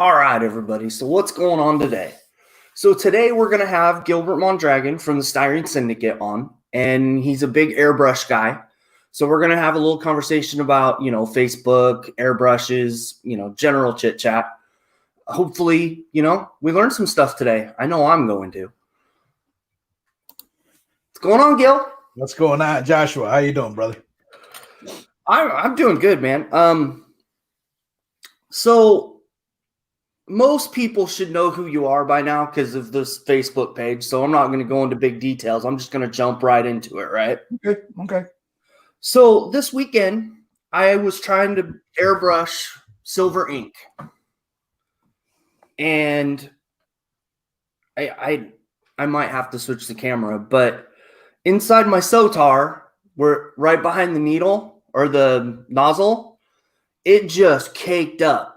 All right, everybody. So what's going on today? So today we're going to have Gilbert Mondragon from the Styrene Syndicate on, and he's a big airbrush guy. So we're going to have a little conversation about, Facebook, airbrushes, general chit chat. Hopefully, we learned some stuff today. I know I'm going to. What's going on, Gil? What's going on, Joshua? How you doing, brother? I'm doing good, man. So most people should know who you are by now because of this Facebook page. So I'm not going to go into big details. I'm just going to jump right into it, right? Okay. So this weekend, I was trying to airbrush silver ink. And I might have to switch the camera, but inside my Sotar, right behind the needle or the nozzle, it just caked up.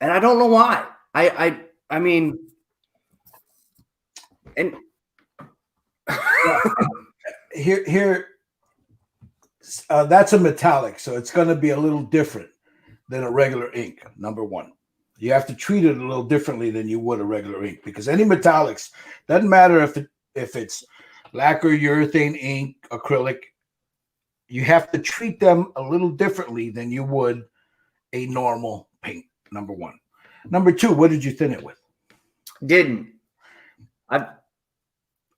And I don't know why. I mean, and here, that's a metallic, so it's going to be a little different than a regular ink. Number one, you have to treat it a little differently than you would a regular ink, because any metallics, doesn't matter if it's lacquer, urethane, ink, acrylic, you have to treat them a little differently than you would a normal paint. Number one. Number two, what did you thin it with? Didn't.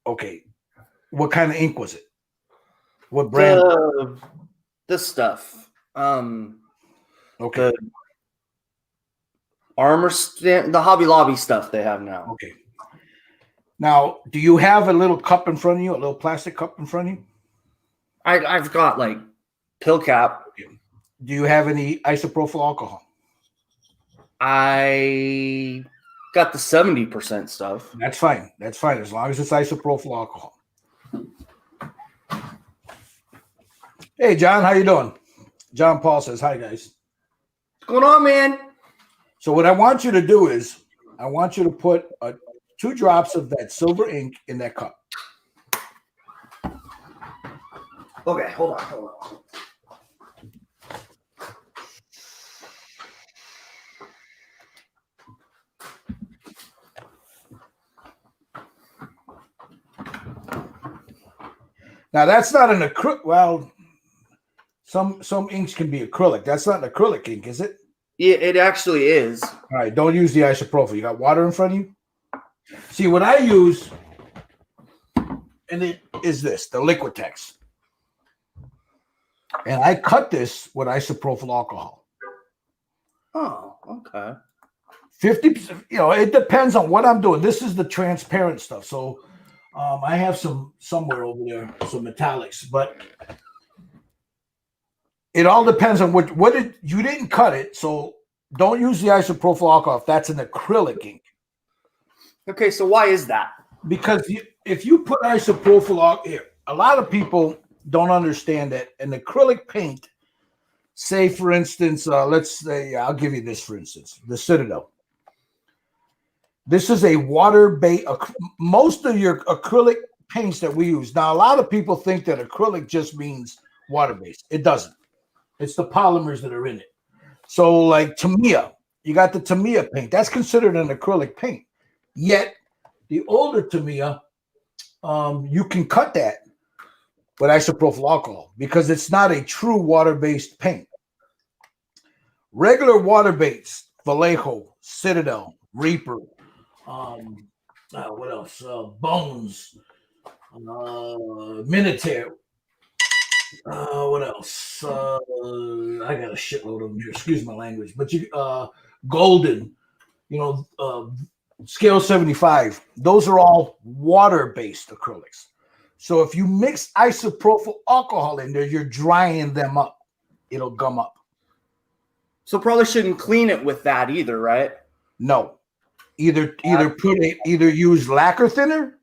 Okay. What kind of ink was it? What brand? This stuff. Okay. The Armor Stand, the Hobby Lobby stuff they have now. Okay. Now, do you have a little cup in front of you, a little plastic cup in front of you? I've got like pill cap. Okay. Do you have any isopropyl alcohol? I got the 70% stuff. That's fine. That's fine, as long as it's isopropyl alcohol. Hey, John, how you doing? John Paul says, hi, guys. What's going on, man? So what I want you to do is I want you to put 2 drops of that silver ink in that cup. Okay, hold on. Now that's not an acrylic. Well, some inks can be acrylic. That's not an acrylic ink, is it? Yeah, it actually is. All right, don't use the isopropyl. You got water in front of you? See, what I use, and it is this, the Liquitex. And I cut this with isopropyl alcohol. Oh, okay. 50%, it depends on what I'm doing. This is the transparent stuff. So I have somewhere over there, some metallics, but it all depends on you didn't cut it, so don't use the isopropyl alcohol if that's an acrylic ink. Okay, so why is that? Because if you put isopropyl alcohol here, a lot of people don't understand that an acrylic paint, say for instance, let's say, I'll give you this for instance, the Citadel. This is a water-based. Most of your acrylic paints that we use now, a lot of people think that acrylic just means water-based. It doesn't. It's the polymers that are in it. So, like Tamiya, you got the Tamiya paint. That's considered an acrylic paint. Yet, the older Tamiya, you can cut that with isopropyl alcohol because it's not a true water-based paint. Regular water-based, Vallejo, Citadel, Reaper. What else? Bones, Minotaur. What else? I got a shitload of them here. Excuse my language, but Golden, Scale 75. Those are all water-based acrylics. So if you mix isopropyl alcohol in there, you're drying them up. It'll gum up. So probably shouldn't clean it with that either, right? No. Either use lacquer thinner,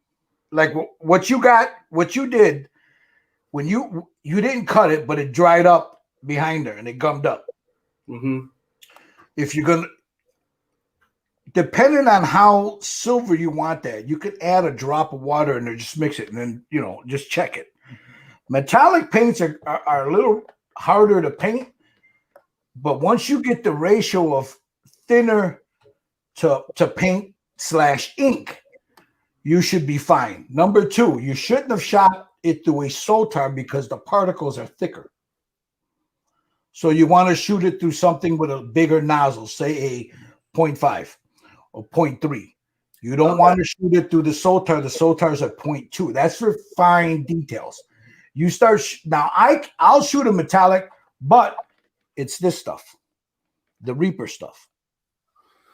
like what you did when you didn't cut it, but it dried up behind there and it gummed up. Mm-hmm. If you're gonna, depending on how silver you want that, you could add a drop of water in there, just mix it, and then just check it. Metallic paints are a little harder to paint, but once you get the ratio of thinner to paint / ink, you should be fine. Number two, you shouldn't have shot it through a sotar because the particles are thicker. So you want to shoot it through something with a bigger nozzle, say a 0.5 or 0.3. You don't want to shoot it through the sotar. The sotars are 0.2. That's for fine details. You start now. I'll shoot a metallic, but it's this stuff, the Reaper stuff,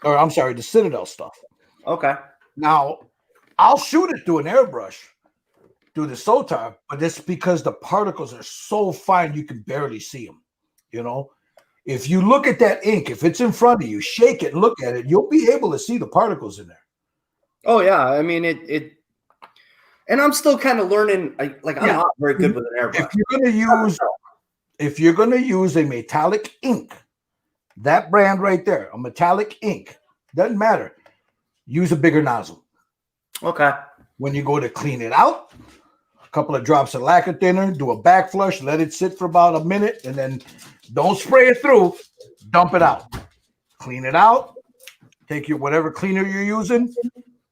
or I'm sorry, the Citadel stuff. Okay. Now I'll shoot it through an airbrush, through the sotar, but it's because the particles are so fine you can barely see them. You know, if you look at that ink, if it's in front of you, shake it, look at it, you'll be able to see the particles in there. Oh yeah, I mean it. And I'm still kind of learning. I'm not very good with an airbrush. If you're gonna use a metallic ink, that brand right there, a metallic ink, doesn't matter. Use a bigger nozzle. Okay. When you go to clean it out, a couple of drops of lacquer thinner, do a back flush, let it sit for about a minute, and then don't spray it through. Dump it out. Clean it out. Take your whatever cleaner you're using,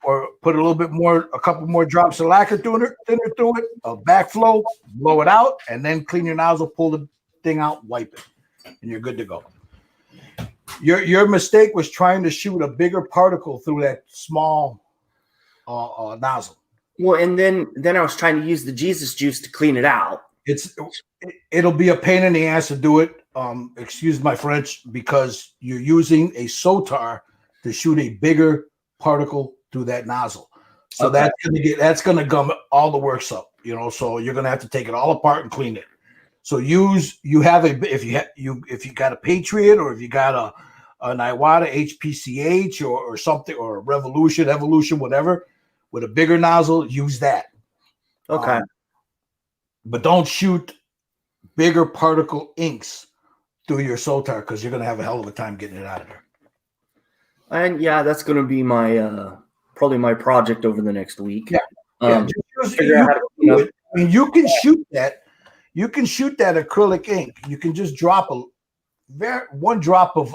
or put a couple more drops of lacquer thinner through it, a backflow, blow it out, and then clean your nozzle, pull the thing out, wipe it, and you're good to go. Your mistake was trying to shoot a bigger particle through that small nozzle. Well, and then I was trying to use the Jesus juice to clean it out. It'll be a pain in the ass to do it. Excuse my French, because you're using a sotar to shoot a bigger particle through that nozzle. So okay. that's gonna gum all the works up, you know. So you're gonna have to take it all apart and clean it. So if you got a Patriot, or if you got an Iwata HPCH or something, or a Evolution, whatever, with a bigger nozzle, use that. Okay. But don't shoot bigger particle inks through your sotar, because you're gonna have a hell of a time getting it out of there. And yeah, that's gonna be my probably my project over the next week. Yeah. You can shoot that. You can shoot that acrylic ink. You can just drop one drop of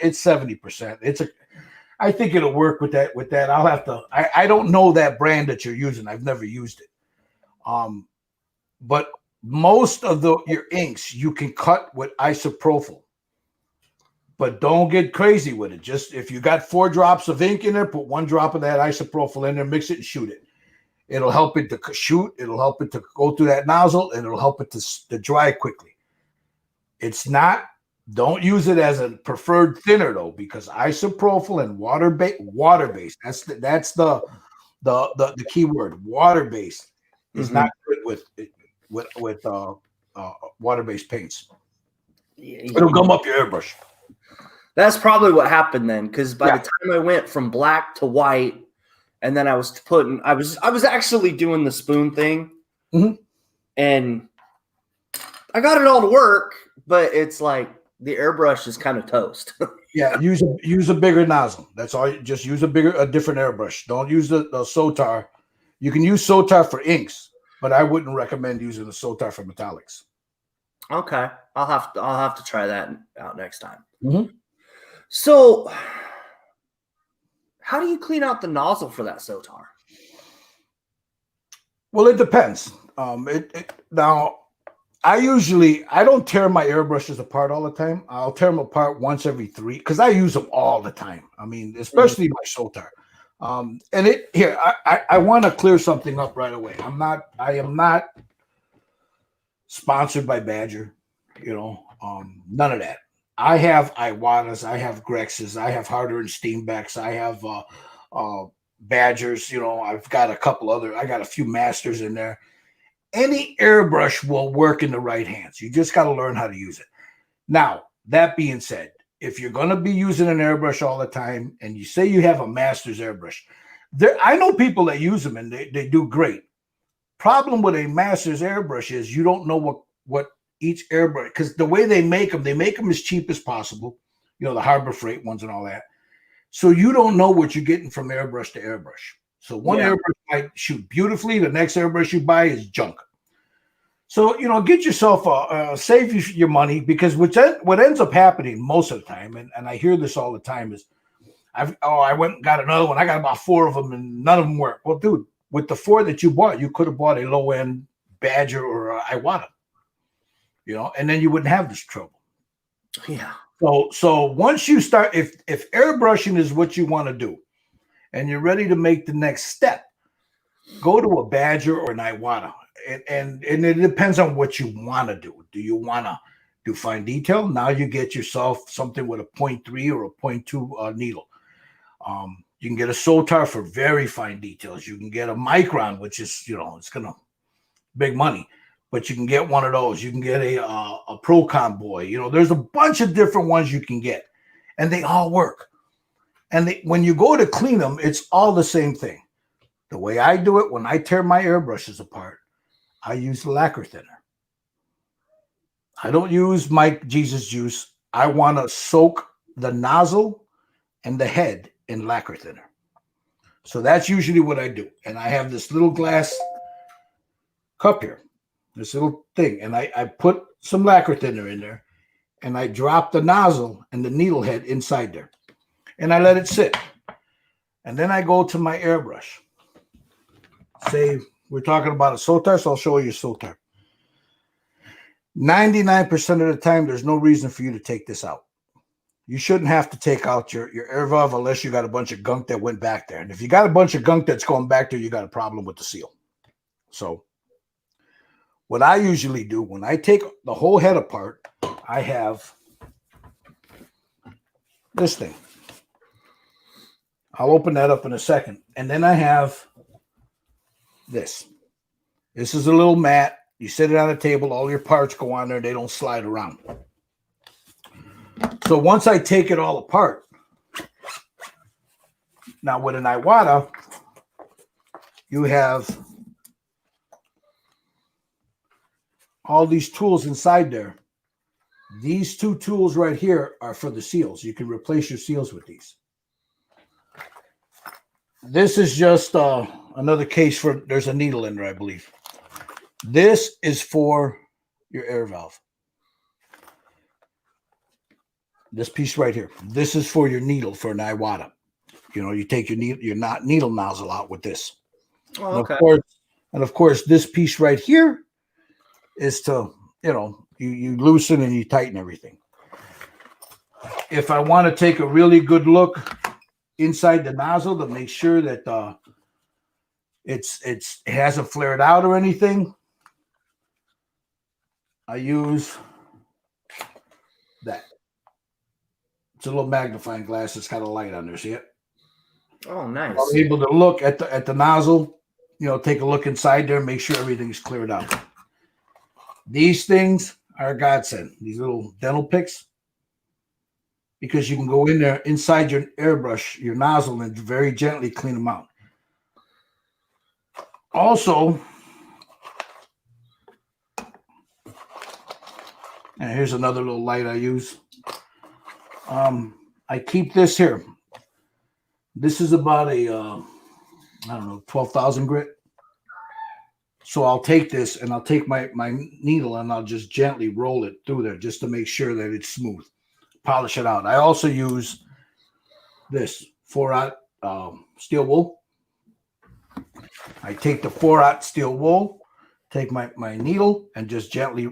it's 70%. I think it'll work with that. I'll have to. I don't know that brand that you're using. I've never used it. But most of your inks you can cut with isopropyl. But don't get crazy with it. Just if you got 4 drops of ink in there, put 1 drop of that isopropyl in there, mix it and shoot it. It'll help it to shoot. It'll help it to go through that nozzle, and it'll help it to dry quickly. Don't use it as a preferred thinner though, because isopropyl and water-based. That's the key word. Water-based is not good with water-based paints. It'll gum up your airbrush. That's probably what happened then, because by the time I went from black to white, and then I was actually doing the spoon thing, and I got it all to work, but it's like the airbrush is kind of toast. Yeah, use a bigger nozzle. That's all. Just use a different airbrush. Don't use the sotar. You can use sotar for inks, but I wouldn't recommend using the sotar for metallics. Okay, I'll have to try that out next time. So, how do you clean out the nozzle for that sotar? Well, it depends. Now, I don't tear my airbrushes apart all the time. I'll tear them apart once every 3, because I use them all the time. I mean, especially my sotar. I want to clear something up right away. I am not sponsored by Badger, none of that. I have Iwatas, I have Grexes, I have Harder and Steenbecks, I have Badgers, I've got I got a few Masters in there. Any airbrush will work in the right hands. You just got to learn how to use it. Now, that being said, if you're going to be using an airbrush all the time, and you say you have a Masters airbrush, I know people that use them and they do great. Problem with a Masters airbrush is you don't know what each airbrush, because the way they make them as cheap as possible, the Harbor Freight ones and all that. So you don't know what you're getting from airbrush to airbrush. So one airbrush might shoot beautifully, the next airbrush you buy is junk. So get yourself save your money, because what ends up happening most of the time, and I hear this all the time, is I went and got another one. I got about 4 of them, and none of them work. Well, dude, with the 4 that you bought, you could have bought a low end Badger or a Iwata, and then you wouldn't have this trouble. Yeah. So once you start, if airbrushing is what you want to do, and you're ready to make the next step, go to a Badger or an Iwata, and it depends on what you want to do. Do you want to do fine detail? Now you get yourself something with a 0.3 or a 0.2 needle. You can get a Sotar for very fine details. You can get a Micron, which is it's gonna big money, but you can get one of those. You can get a Procon Boy. There's a bunch of different ones you can get, and they all work. And when you go to clean them, it's all the same thing. The way I do it, when I tear my airbrushes apart, I use lacquer thinner. I don't use Mike Jesus Juice. I want to soak the nozzle and the head in lacquer thinner. So that's usually what I do. And I have this little glass cup here, this little thing, and I put some lacquer thinner in there, and I drop the nozzle and the needle head inside there, and I let it sit. And then I go to my airbrush. Say we're talking about a Sotar, so I'll show you a Sotar. 99% of the time, there's no reason for you to take this out. You shouldn't have to take out your air valve unless you got a bunch of gunk that went back there. And if you got a bunch of gunk that's going back there, you got a problem with the seal. So what I usually do when I take the whole head apart, I have this thing. I'll open that up in a second. And then I have this. This is a little mat. You sit it on a table. All your parts go on there. They don't slide around. So once I take it all apart, now with an Iwata, you have all these tools inside there. These 2 tools right here are for the seals. You can replace your seals with these. This is just another case for, there's a needle in there, I believe. This is for your air valve. This piece right here. This is for your needle for an Iwata. You take your needle nozzle out with this. Oh, okay. And of course, this piece right here is to, you loosen and you tighten everything. If I want to take a really good look inside the nozzle to make sure that it hasn't flared out or anything, I use that. It's a little magnifying glass. It's got a light on there. See it? Oh, nice. I'm able to look at the nozzle, take a look inside there, make sure everything's cleared out. These things are a godsend. These little dental picks, because you can go in there inside your airbrush, your nozzle, and very gently clean them out. Also, and here's another little light I use. I keep this here. This is about a, 12,000 grit. So I'll take this and I'll take my needle and I'll just gently roll it through there just to make sure that it's smooth. Polish it out. I also use this 4-aught steel wool. I take the 4-aught steel wool, take my needle and just gently,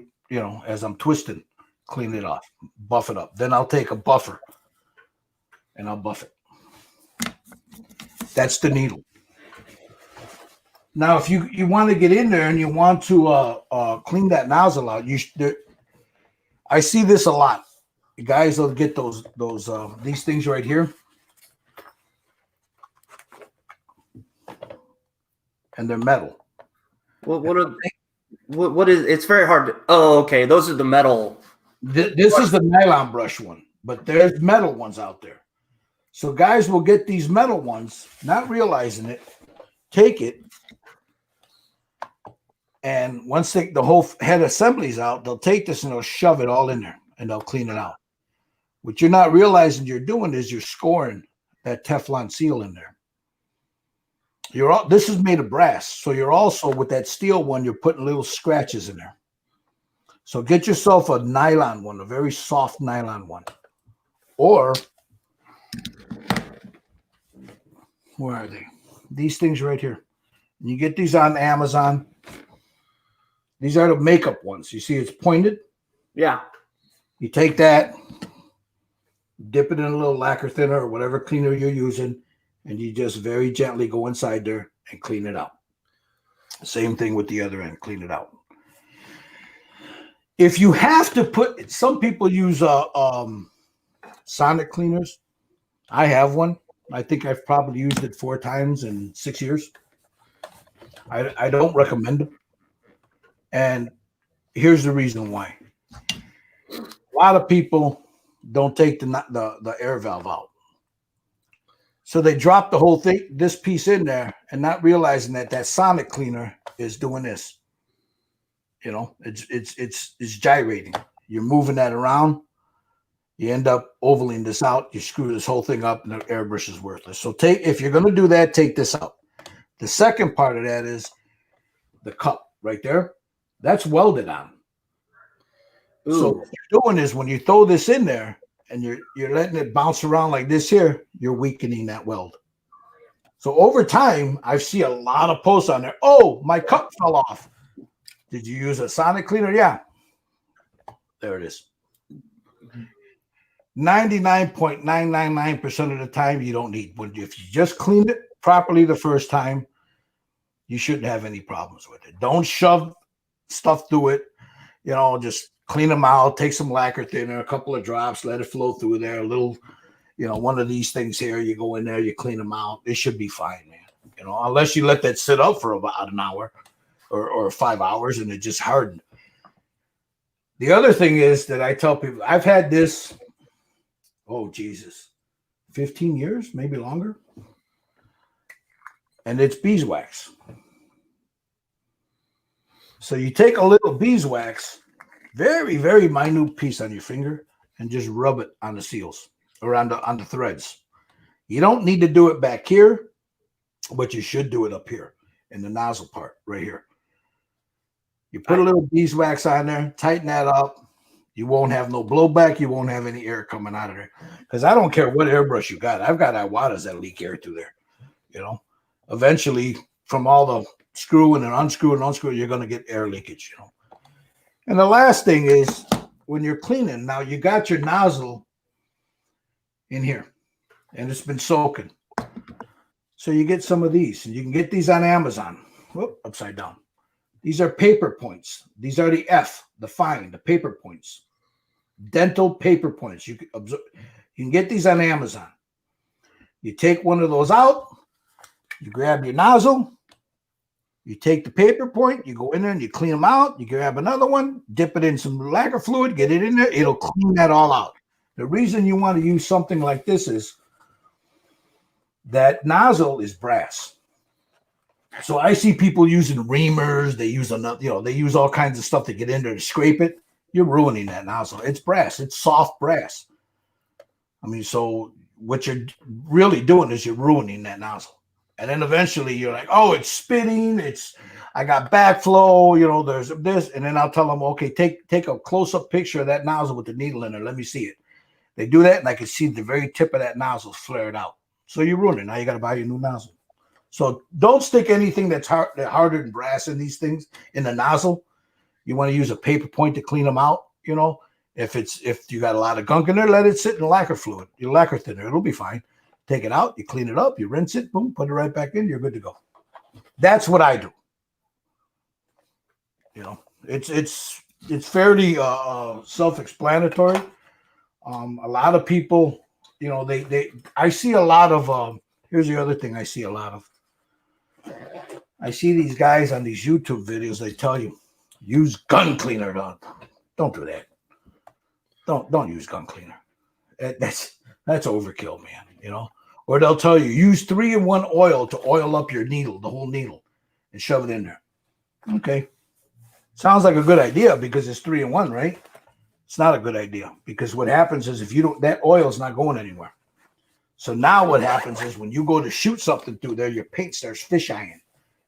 as I'm twisting, clean it off, buff it up. Then I'll take a buffer and I'll buff it. That's the needle. Now, if you want to get in there and you want to clean that nozzle out, I see this a lot. You guys will get these things right here, and they're metal. What is? It's very hard to. Oh, okay. Those are the metal. This is the nylon brush one, but there's metal ones out there. So guys will get these metal ones, not realizing it, take it, and once the whole head assembly's out, they'll take this and they'll shove it all in there and they'll clean it out. What you're not realizing you're doing is you're scoring that Teflon seal in there. This is made of brass, so you're also, with that steel one, you're putting little scratches in there. So get yourself a nylon one, a very soft nylon one. Or Where are they? These things right here. You get these on Amazon. These are the makeup ones. You see it's pointed? Yeah. You take that, dip it in a little lacquer thinner or whatever cleaner you're using, and you just very gently go inside there and clean it out. Same thing with the other end, clean it out. If you have to put, some people use sonic cleaners. I have one. I think I've probably used it 4 times in 6 years. I don't recommend them. And here's the reason why. A lot of people don't take the air valve out. So they drop the whole thing, this piece in there, and not realizing that sonic cleaner is doing this. You know, it's gyrating. You're moving that around. You end up ovaling this out. You screw this whole thing up, and the airbrush is worthless. So if you're going to do that, take this out. The second part of that is the cup right there. That's welded on. Ooh. So what you're doing is when you throw this in there and you're letting it bounce around like this here, you're weakening that weld. So over time, I see a lot of posts on there. Oh, my cup fell off. Did you use a sonic cleaner? Yeah. There it is. 99.999% of the time, you don't need one. If you just cleaned it properly the first time, you shouldn't have any problems with it. Don't shove stuff through it. You know, just clean them out. Take some lacquer thinner, a couple of drops, let it flow through there. A little, you know, one of these things here, you go in there, you clean them out. It should be fine, man. You know, unless you let that sit up for about an hour or 5 hours and it just hardened. The other thing is that I tell people, I've had this, oh, Jesus, 15 years, maybe longer. And it's beeswax. So you take a little beeswax, very, very minute piece on your finger, and just rub it on the seals or on the threads. You don't need to do it back here, but you should do it up here in the nozzle part right here. You put a little beeswax on there, tighten that up. You won't have no blowback. You won't have any air coming out of there. Because I don't care what airbrush you got. I've got Iwatas that leak air through there. You know, eventually from all the screwing and unscrewing, you're going to get air leakage, you know. And the last thing is when you're cleaning, now you got your nozzle in here and it's been soaking. So you get some of these, and you can get these on Amazon. Whoop, upside down. These are paper points. These are the the paper points. Dental paper points. You can get these on Amazon. You take one of those out, you grab your nozzle, you take the paper point, you go in there and you clean them out, you grab another one, dip it in some lacquer fluid, get it in there, it'll clean that all out. The reason you want to use something like this is that nozzle is brass. So I see people using reamers. They use they use all kinds of stuff to get in there to scrape it. You're ruining that nozzle. It's brass. It's soft brass. I mean, so what you're really doing is you're ruining that nozzle. And then eventually you're like, oh, it's spitting. I got backflow. You know, there's this. And then I'll tell them, okay, take a close-up picture of that nozzle with the needle in there. Let me see it. They do that, and I can see the very tip of that nozzle flared out. So you ruin it. Now you got to buy your new nozzle. So don't stick anything that's harder than brass in these things in the nozzle. You want to use a paper point to clean them out. You know, if you got a lot of gunk in there, let it sit in lacquer fluid, your lacquer thinner. It'll be fine. Take it out, you clean it up, you rinse it, boom, put it right back in. You're good to go. That's what I do. You know, it's fairly self-explanatory. A lot of people, you know, I see a lot of. Here's the other thing I see a lot of. I see these guys on these YouTube videos. They tell you use gun cleaner. Don't do that. Don't use gun cleaner. That's overkill, man. You know. Or they'll tell you use 3-in-1 oil to oil up your needle, the whole needle, and shove it in there. Okay, sounds like a good idea because it's 3-in-1, right? It's not a good idea because what happens is if you don't, that oil is not going anywhere. So now what happens is when you go to shoot something through there, your paint starts fisheyeing.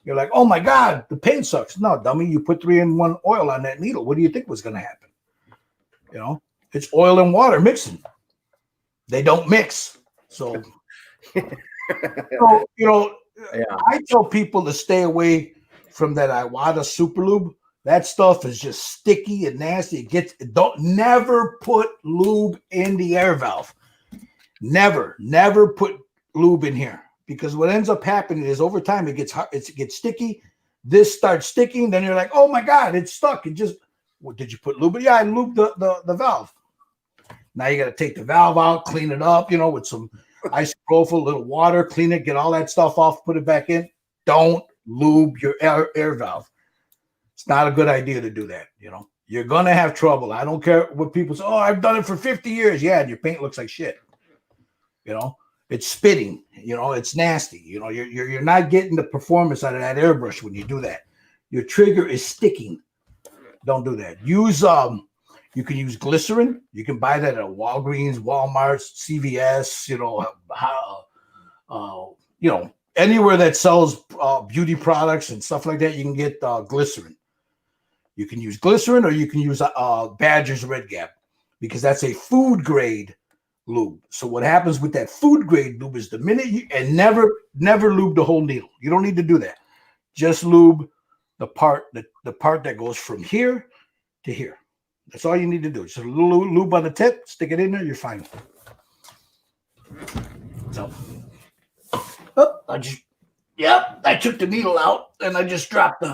You're like, oh my God, the paint sucks. No, dummy, you put 3-in-1 oil on that needle. What do you think was going to happen? You know, it's oil and water mixing. They don't mix. So So, Yeah. I tell people to stay away from that Iwata Super Lube. That stuff is just sticky and nasty. Don't never put lube in the air valve. Never put lube in here, because what ends up happening is over time it gets hot, it gets sticky. This starts sticking, then you're like, oh my god, it's stuck. It just, what, did you put lube in? Yeah, I lubed the valve. Now you got to take the valve out, clean it up, with some isopropyl, a little water, clean it, get all that stuff off, put it back in. Don't lube your air valve. It's not a good idea to do that. You're gonna have trouble. I don't care what people say. Oh, I've done it for 50 years. Yeah, and your paint looks like shit. It's spitting. It's nasty. You're not getting the performance out of that airbrush when you do that. Your trigger is sticking. Don't do that. You can use glycerin. You can buy that at Walgreens, Walmart, CVS. Anywhere that sells beauty products and stuff like that, you can get glycerin. You can use glycerin, or you can use Badger's Red Gap, because that's a food grade lube. So what happens with that food grade lube is the minute never lube the whole needle. You don't need to do that. Just lube the part that goes from here to here. That's all you need to do. Just a little lube on the tip, stick it in there, you're fine. So, I took the needle out and I just dropped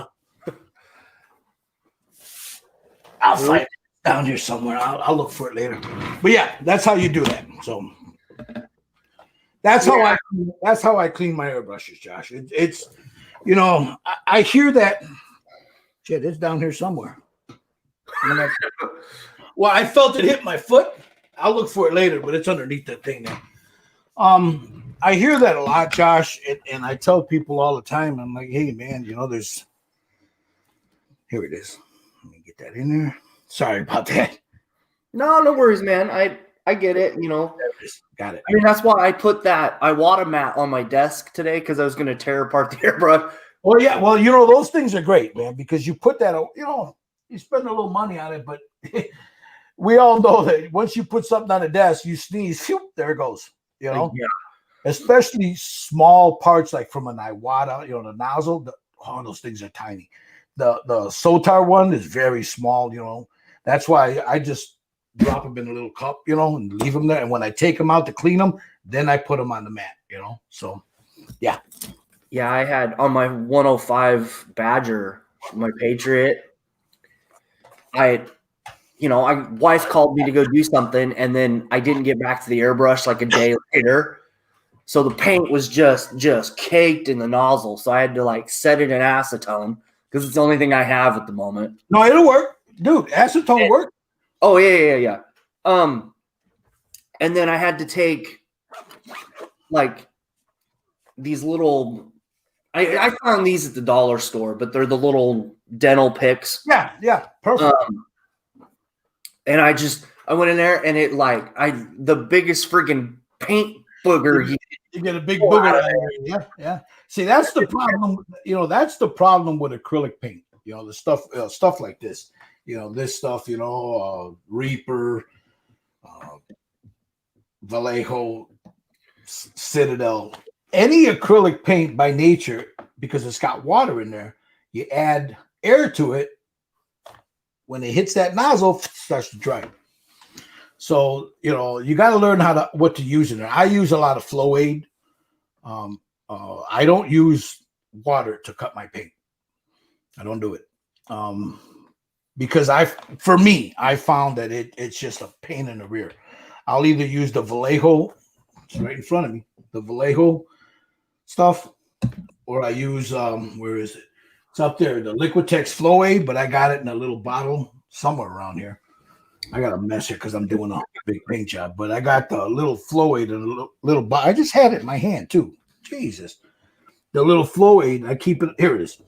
I'll find it down here somewhere. I'll look for it later. But yeah, that's how you do that. So that's how I clean my airbrushes, Josh. It's I hear that shit. It's down here somewhere. Well, I felt it hit my foot. I'll look for it later, but it's underneath that thing there. I hear that a lot, Josh, and I tell people all the time. I'm like, hey, man, there's. Here it is. Let me get that in there. Sorry about that. No worries, man. I get it. Got it. I mean, that's why I put that Iwata mat on my desk today, because I was going to tear apart the airbrush. Well, yeah. Well, those things are great, man, because you put that, you spend a little money on it, but we all know that once you put something on the desk, you sneeze, whoop, there it goes. Yeah. Especially small parts like from an Iwata, the nozzle. Those things are tiny. The Sotar one is very small. That's why I just drop them in a little cup, and leave them there. And when I take them out to clean them, then I put them on the mat, So, yeah. Yeah, I had on my 105 Badger, my Patriot. My wife called me to go do something, and then I didn't get back to the airbrush like a day later. So the paint was just caked in the nozzle. So I had to set it in acetone, because it's the only thing I have at the moment. No, it'll work. Dude, acetone work. Oh, yeah. And then I had to take these little, I found these at the dollar store, but they're the little dental picks. Yeah. Perfect. And I went in there, and it the biggest freaking paint booger. You get a big booger out of it. Yeah. See, that's the problem. That's the problem with acrylic paint. The stuff like this. This stuff. Reaper, Vallejo, Citadel. Any acrylic paint by nature, because it's got water in there, you add air to it. When it hits that nozzle, it starts to dry. So, you got to learn what to use in there. I use a lot of Flow Aid. I don't use water to cut my paint. I don't do it. Because I found that it's just a pain in the rear. I'll either use the Vallejo, it's right in front of me, the Vallejo stuff, or I use, where is it? It's up there, the Liquitex Flow Aid, but I got it in a little bottle somewhere around here. I got a mess here because I'm doing a big paint job, but I got the little Flow Aid in a little bottle. I just had it in my hand too. Jesus. The little Flow Aid, I keep it, here it is.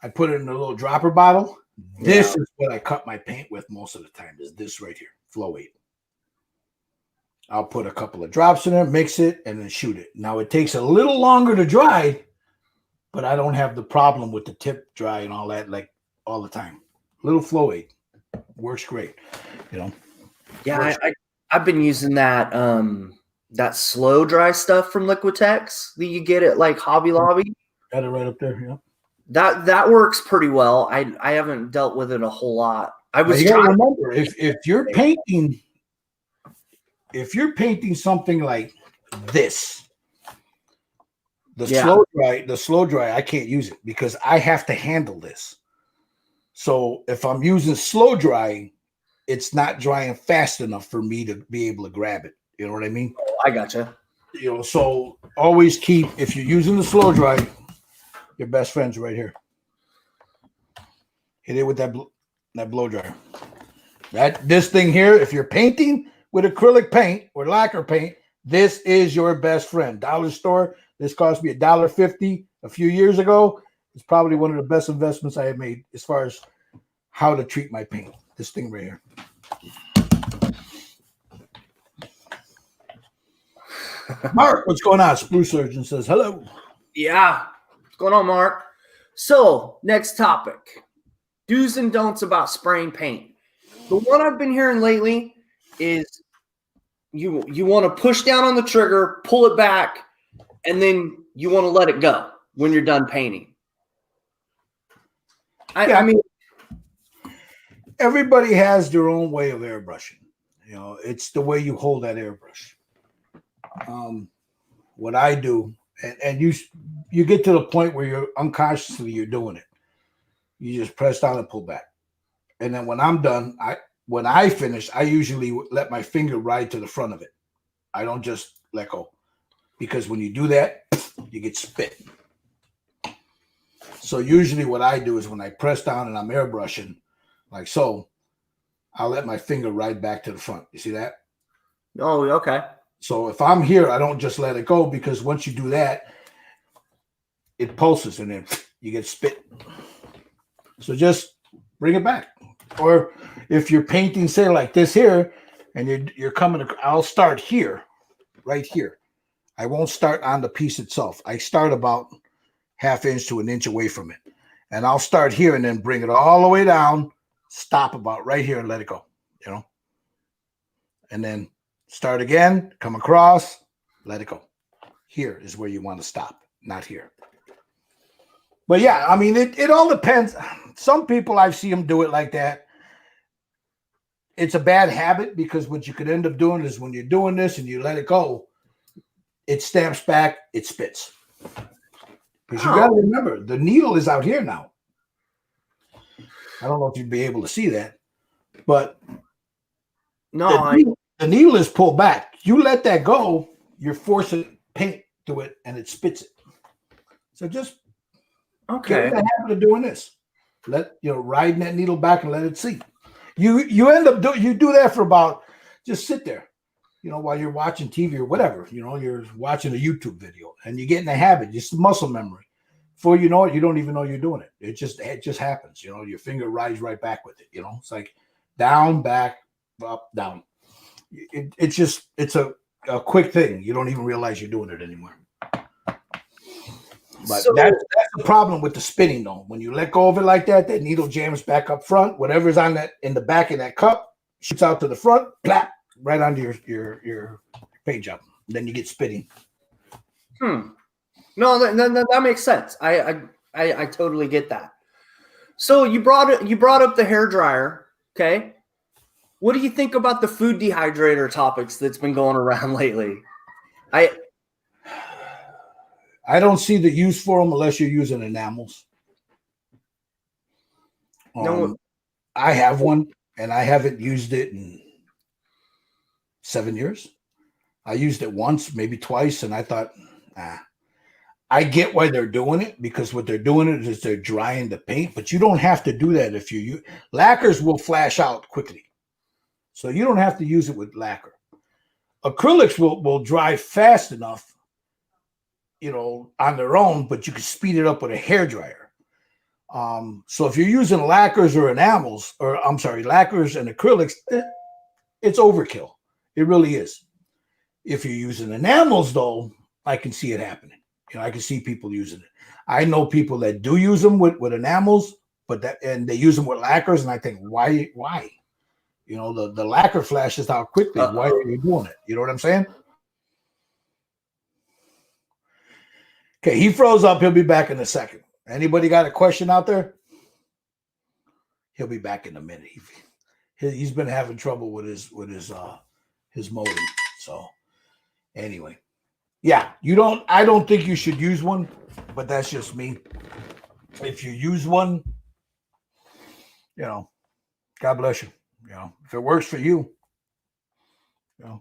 I put it in a little dropper bottle. This is what I cut my paint with most of the time, is this right here, Flow Aid. I'll put a couple of drops in there, mix it, and then shoot it. Now, it takes a little longer to dry, but I don't have the problem with the tip dry and all that, all the time. Little Flow Aid works great, Yeah, I've been using that that slow dry stuff from Liquitex that you get at like Hobby Lobby. Got it right up there. Yeah. That works pretty well. I haven't dealt with it a whole lot. I was You got to trying. remember if you're painting something like this, the slow dry, I can't use it because I have to handle this. So if I'm using slow drying, it's not drying fast enough for me to be able to grab it. You know what I mean? Oh, I gotcha. So always keep, if you're using the slow dry, your best friend's right here. Hit it with that blow dryer. This thing here, if you're painting with acrylic paint or lacquer paint, this is your best friend. Dollar store. This cost me $1.50 a few years ago. It's probably one of the best investments I have made as far as how to treat my paint. This thing right here. Mark, what's going on? Spruce Surgeon says hello. Yeah. What's going on, Mark? So, next topic. Do's and don'ts about spraying paint. The one I've been hearing lately is you want to push down on the trigger, pull it back, and then you want to let it go when you're done painting. I mean, everybody has their own way of airbrushing. You know, it's the way you hold that airbrush. What I do, and you get to the point where you're unconsciously you're doing it. You just press down and pull back. And then when I'm done, when I finish, I usually let my finger ride to the front of it. I don't just let go. Because when you do that, you get spit. So usually what I do is when I press down and I'm airbrushing, like so, I'll let my finger ride back to the front. You see that? Oh, okay. So if I'm here, I don't just let it go because once you do that, it pulses and then you get spit. So just bring it back. Or if you're painting, say like this here, and you're coming, I'll start here, right here. I won't start on the piece itself. I start about ½ inch to 1 inch away from it. And I'll start here and then bring it all the way down, stop about right here and let it go, you know. And then start again, come across, let it go. Here is where you want to stop, not here. But yeah, I mean, it all depends. Some people, I've seen them do it like that. It's a bad habit because what you could end up doing is when you're doing this and you let it go, it stamps back, it spits. Because you got to remember, the needle is out here now. I don't know if you'd be able to see that, but no, the needle is pulled back. You let that go, you're forcing paint to it, and it spits it. So just get in the habit of doing this. Riding that needle back and let it see. You end up you do that for about, just sit there, while you're watching TV or whatever, you're watching a YouTube video and you get in the habit, just muscle memory. Before you know it, you don't even know you're doing it. It just happens, your finger rides right back with it, it's like down, back, up, down. It's a quick thing. You don't even realize you're doing it anymore. But that's the problem with the spinning, though. When you let go of it like that, that needle jams back up front. Whatever's in the back of that cup shoots out to the front, plap, right onto your paint job. Then you get spitting. No, that makes sense. I totally get that. So you brought up the hair dryer. Okay, what do you think about the food dehydrator topics that's been going around lately? I don't see the use for them unless you're using enamels. No, I have one, and I haven't used it in 7 years. I used it once, maybe twice, and I thought, I get why they're doing it, because what they're doing is they're drying the paint, but you don't have to do that if you use lacquers will flash out quickly. So you don't have to use it with lacquer. Acrylics will dry fast enough, on their own, but you can speed it up with a hair dryer. So if you're using lacquers or enamels, lacquers and acrylics, it's overkill. It really is. If you're using enamels, though, I can see it happening. I can see people using it. I know people that do use them with enamels, and they use them with lacquers, and I think, why? The lacquer flashes out quickly. Why are you doing it? You know what I'm saying? Okay, he froze up. He'll be back in a second. Anybody got a question out there? He'll be back in a minute. He's been having trouble with his modem. So anyway, yeah, I don't think you should use one, but that's just me. If you use one, God bless you. If it works for you, and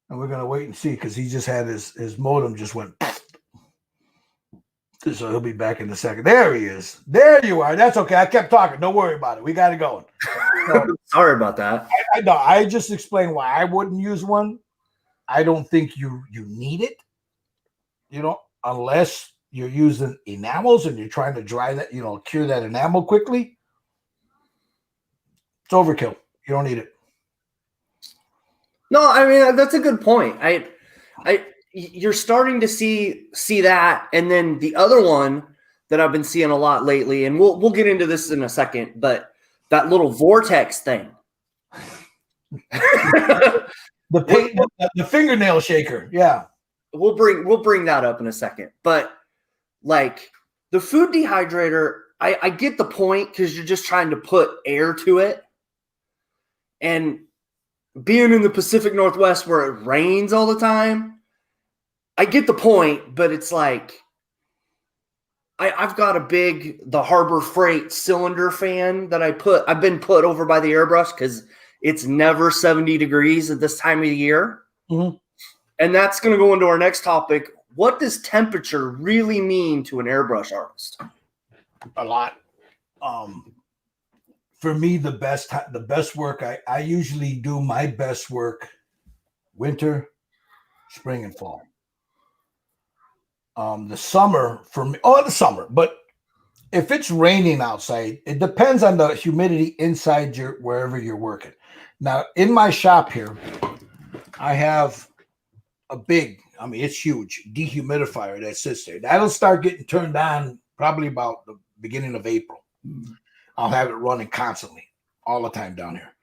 we're gonna wait and see because he just had his modem just went. So he'll be back in a second. There he is. There you are. That's okay. I kept talking. Don't worry about it. We got it going. So, sorry about that. I just explained why I wouldn't use one. I don't think you need it, unless you're using enamels and you're trying to dry that, cure that enamel quickly. It's overkill. You don't need it. No, I mean, that's a good point. You're starting to see that, and then the other one that I've been seeing a lot lately, and we'll get into this in a second, but that little vortex thing. the fingernail shaker, yeah. We'll bring that up in a second. But like the food dehydrator, I get the point because you're just trying to put air to it. And being in the Pacific Northwest where it rains all the time, I get the point, but it's like I've got the Harbor Freight cylinder fan that I've been put over by the airbrush because it's never 70 degrees at this time of the year. Mm-hmm. And that's going to go into our next topic. What does temperature really mean to an airbrush artist? A lot. For me, the best work, I usually do my best work winter, spring, and fall. The summer for me, the summer, but if it's raining outside, it depends on the humidity inside wherever you're working. Now, in my shop here, I have a big, it's huge, dehumidifier that sits there. That'll start getting turned on probably about the beginning of April. I'll have it running constantly, all the time down here.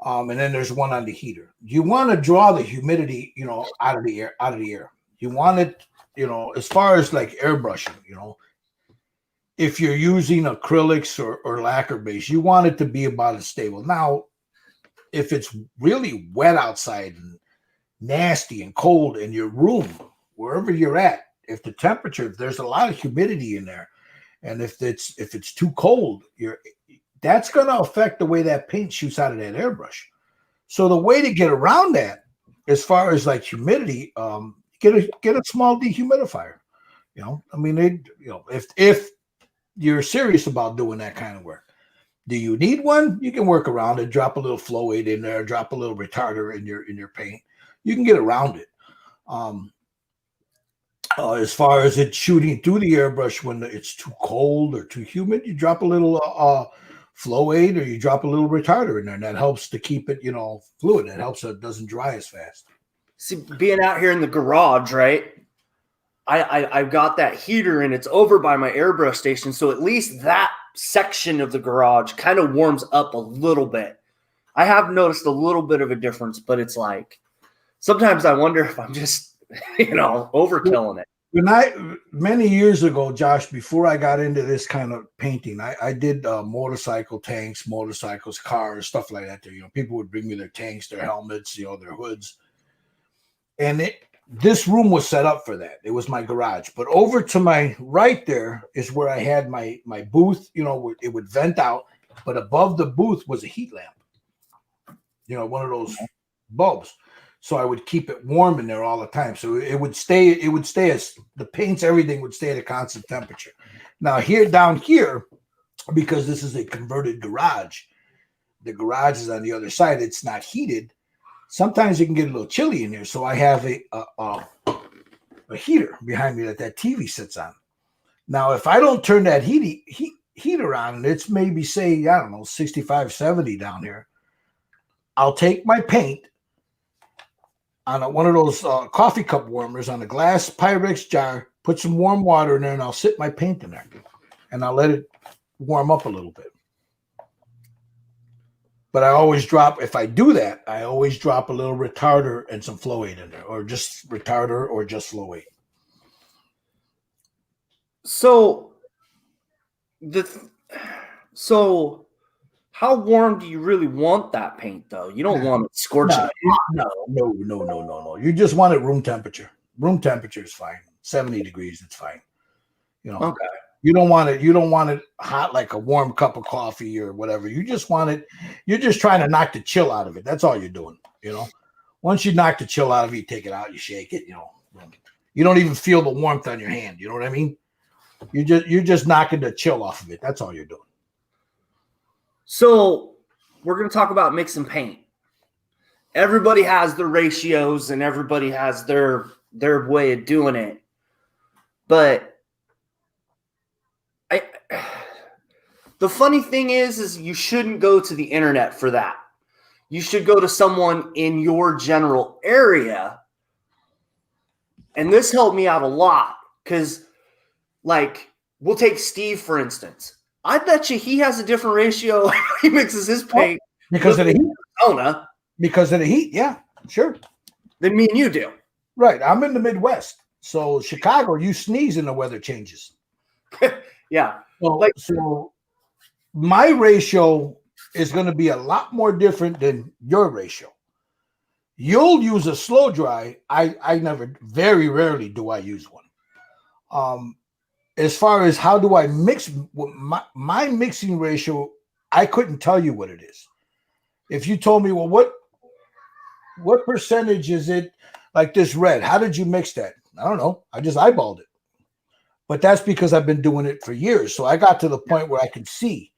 And then there's one on the heater. You want to draw the humidity, out of the air. You want it, as far as like airbrushing, if you're using acrylics or lacquer base, you want it to be about as stable. Now, if it's really wet outside and nasty and cold in your room, wherever you're at, if there's a lot of humidity in there, and if it's too cold, that's going to affect the way that paint shoots out of that airbrush. So the way to get around that, as far as like humidity, get a small dehumidifier. If you're serious about doing that kind of work. Do you need one? You can work around it. Drop a little flow aid in there. Drop a little retarder in your paint. You can get around it. As far as it shooting through the airbrush when it's too cold or too humid, you drop a little flow aid or you drop a little retarder in there, and that helps to keep it, fluid. It helps so it doesn't dry as fast. See, being out here in the garage, right? I've got that heater and it's over by my airbrush station. So at least that section of the garage kind of warms up a little bit. I have noticed a little bit of a difference, but it's like, sometimes I wonder if I'm just, overkilling it. Many years ago, Josh, before I got into this kind of painting, I did motorcycle tanks, motorcycles, cars, stuff like that. People would bring me their tanks, their helmets, their hoods. And this room was set up for that. It was my garage. But over to my right there is where I had my booth. It would vent out. But above the booth was a heat lamp. One of those bulbs. So I would keep it warm in there all the time. So it would stay as the paints, everything would stay at a constant temperature. Now down here, because this is a converted garage, the garage is on the other side. It's not heated. Sometimes it can get a little chilly in here. So I have a heater behind me that TV sits on. Now, if I don't turn that heater on, and it's maybe say, 65, 70 down here, I'll take my paint on one of those coffee cup warmers on a glass Pyrex jar, put some warm water in there, and I'll sit my paint in there. And I'll let it warm up a little bit. But if I do that, I always drop a little retarder and some flow aid in there, or just retarder or just flow aid. So the so how warm do you really want that paint though? You don't want it scorching hot. No. You just want it room temperature. Room temperature is fine. 70 degrees, it's fine. Okay. You don't want it hot like a warm cup of coffee or whatever. You just want it, you're just trying to knock the chill out of it. That's all you're doing, Once you knock the chill out of it, you take it out, you shake it, You don't even feel the warmth on your hand, you know what I mean? You're just knocking the chill off of it. That's all you're doing. So we're going to talk about mixing paint. Everybody has their ratios and everybody has their way of doing it. But the funny thing is you shouldn't go to the internet for that. You should go to someone in your general area. And this helped me out a lot because, like, we'll take Steve, for instance. I bet you he has a different ratio. He mixes his paint because of the heat. Arizona. Because of the heat, yeah, sure. Than me and you do. Right. I'm in the Midwest. So Chicago, you sneeze and the weather changes. Yeah. So my ratio is going to be a lot more different than your ratio. You'll use a slow dry. Very rarely do I use one. As far as how do I mix, my mixing ratio, I couldn't tell you what it is. If you told me, well, what percentage is it like this red? How did you mix that? I don't know. I just eyeballed it. But that's because I've been doing it for years. So I got to the point where I could see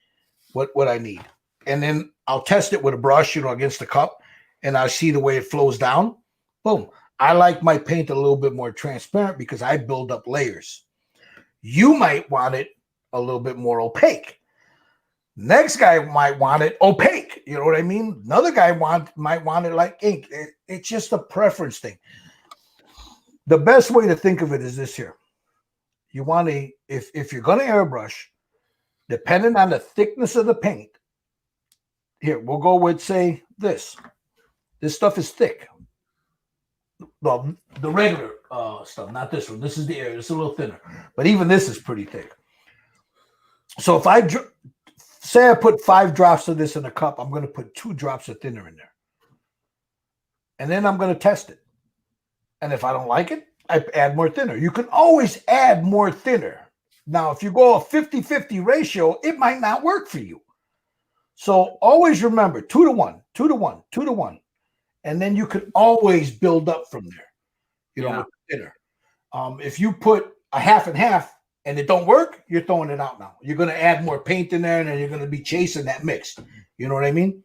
what I need. And then I'll test it with a brush, against the cup, and I'll see the way it flows down. Boom. I like my paint a little bit more transparent because I build up layers. You might want it a little bit more opaque. Next guy might want it opaque. You know what I mean? Another guy might want it like ink. It's just a preference thing. The best way to think of it is this here. You want if you're going to airbrush, depending on the thickness of the paint, here, we'll go with, say, this. This stuff is thick. Well, the regular stuff, not this one. This is the air. It's a little thinner. But even this is pretty thick. So if I say I put 5 drops of this in a cup, I'm going to put 2 drops of thinner in there. And then I'm going to test it. And if I don't like it, I add more thinner. You can always add more thinner. Now, if you go a 50-50 ratio, it might not work for you. So always remember 2 to 1, 2 to 1, 2 to 1. And then you can always build up from there, with thinner. If you put a half and half and it don't work, you're throwing it out now. You're going to add more paint in there and then you're going to be chasing that mix. You know what I mean?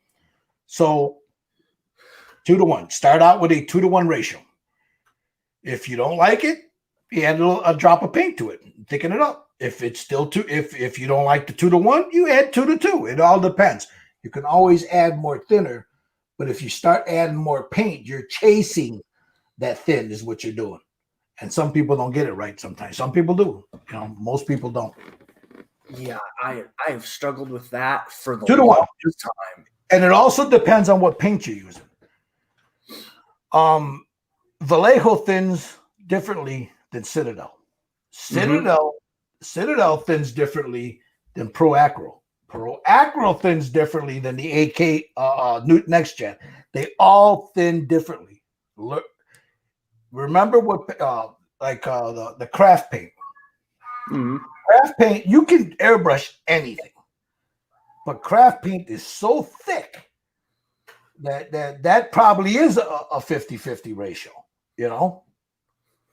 So 2 to 1. Start out with a 2 to 1 ratio. If you don't like it, you add a drop of paint to it, thicken it up. If it's still if you don't like the 2 to 1, you add 2 to 2. It all depends. You can always add more thinner, but if you start adding more paint, you're chasing that thin is what you're doing. And some people don't get it right sometimes. Some people do. Most people don't. Yeah, I have struggled with that for the 2 to 1 time. And it also depends on what paint you're using. Vallejo thins differently than Citadel. Citadel thins differently than Pro Acro. Pro Acro thins differently than the AK Next Gen. They all thin differently. Look, remember what the craft paint. Mm-hmm. Craft paint, you can airbrush anything, but craft paint is so thick that probably is a 50-50 ratio.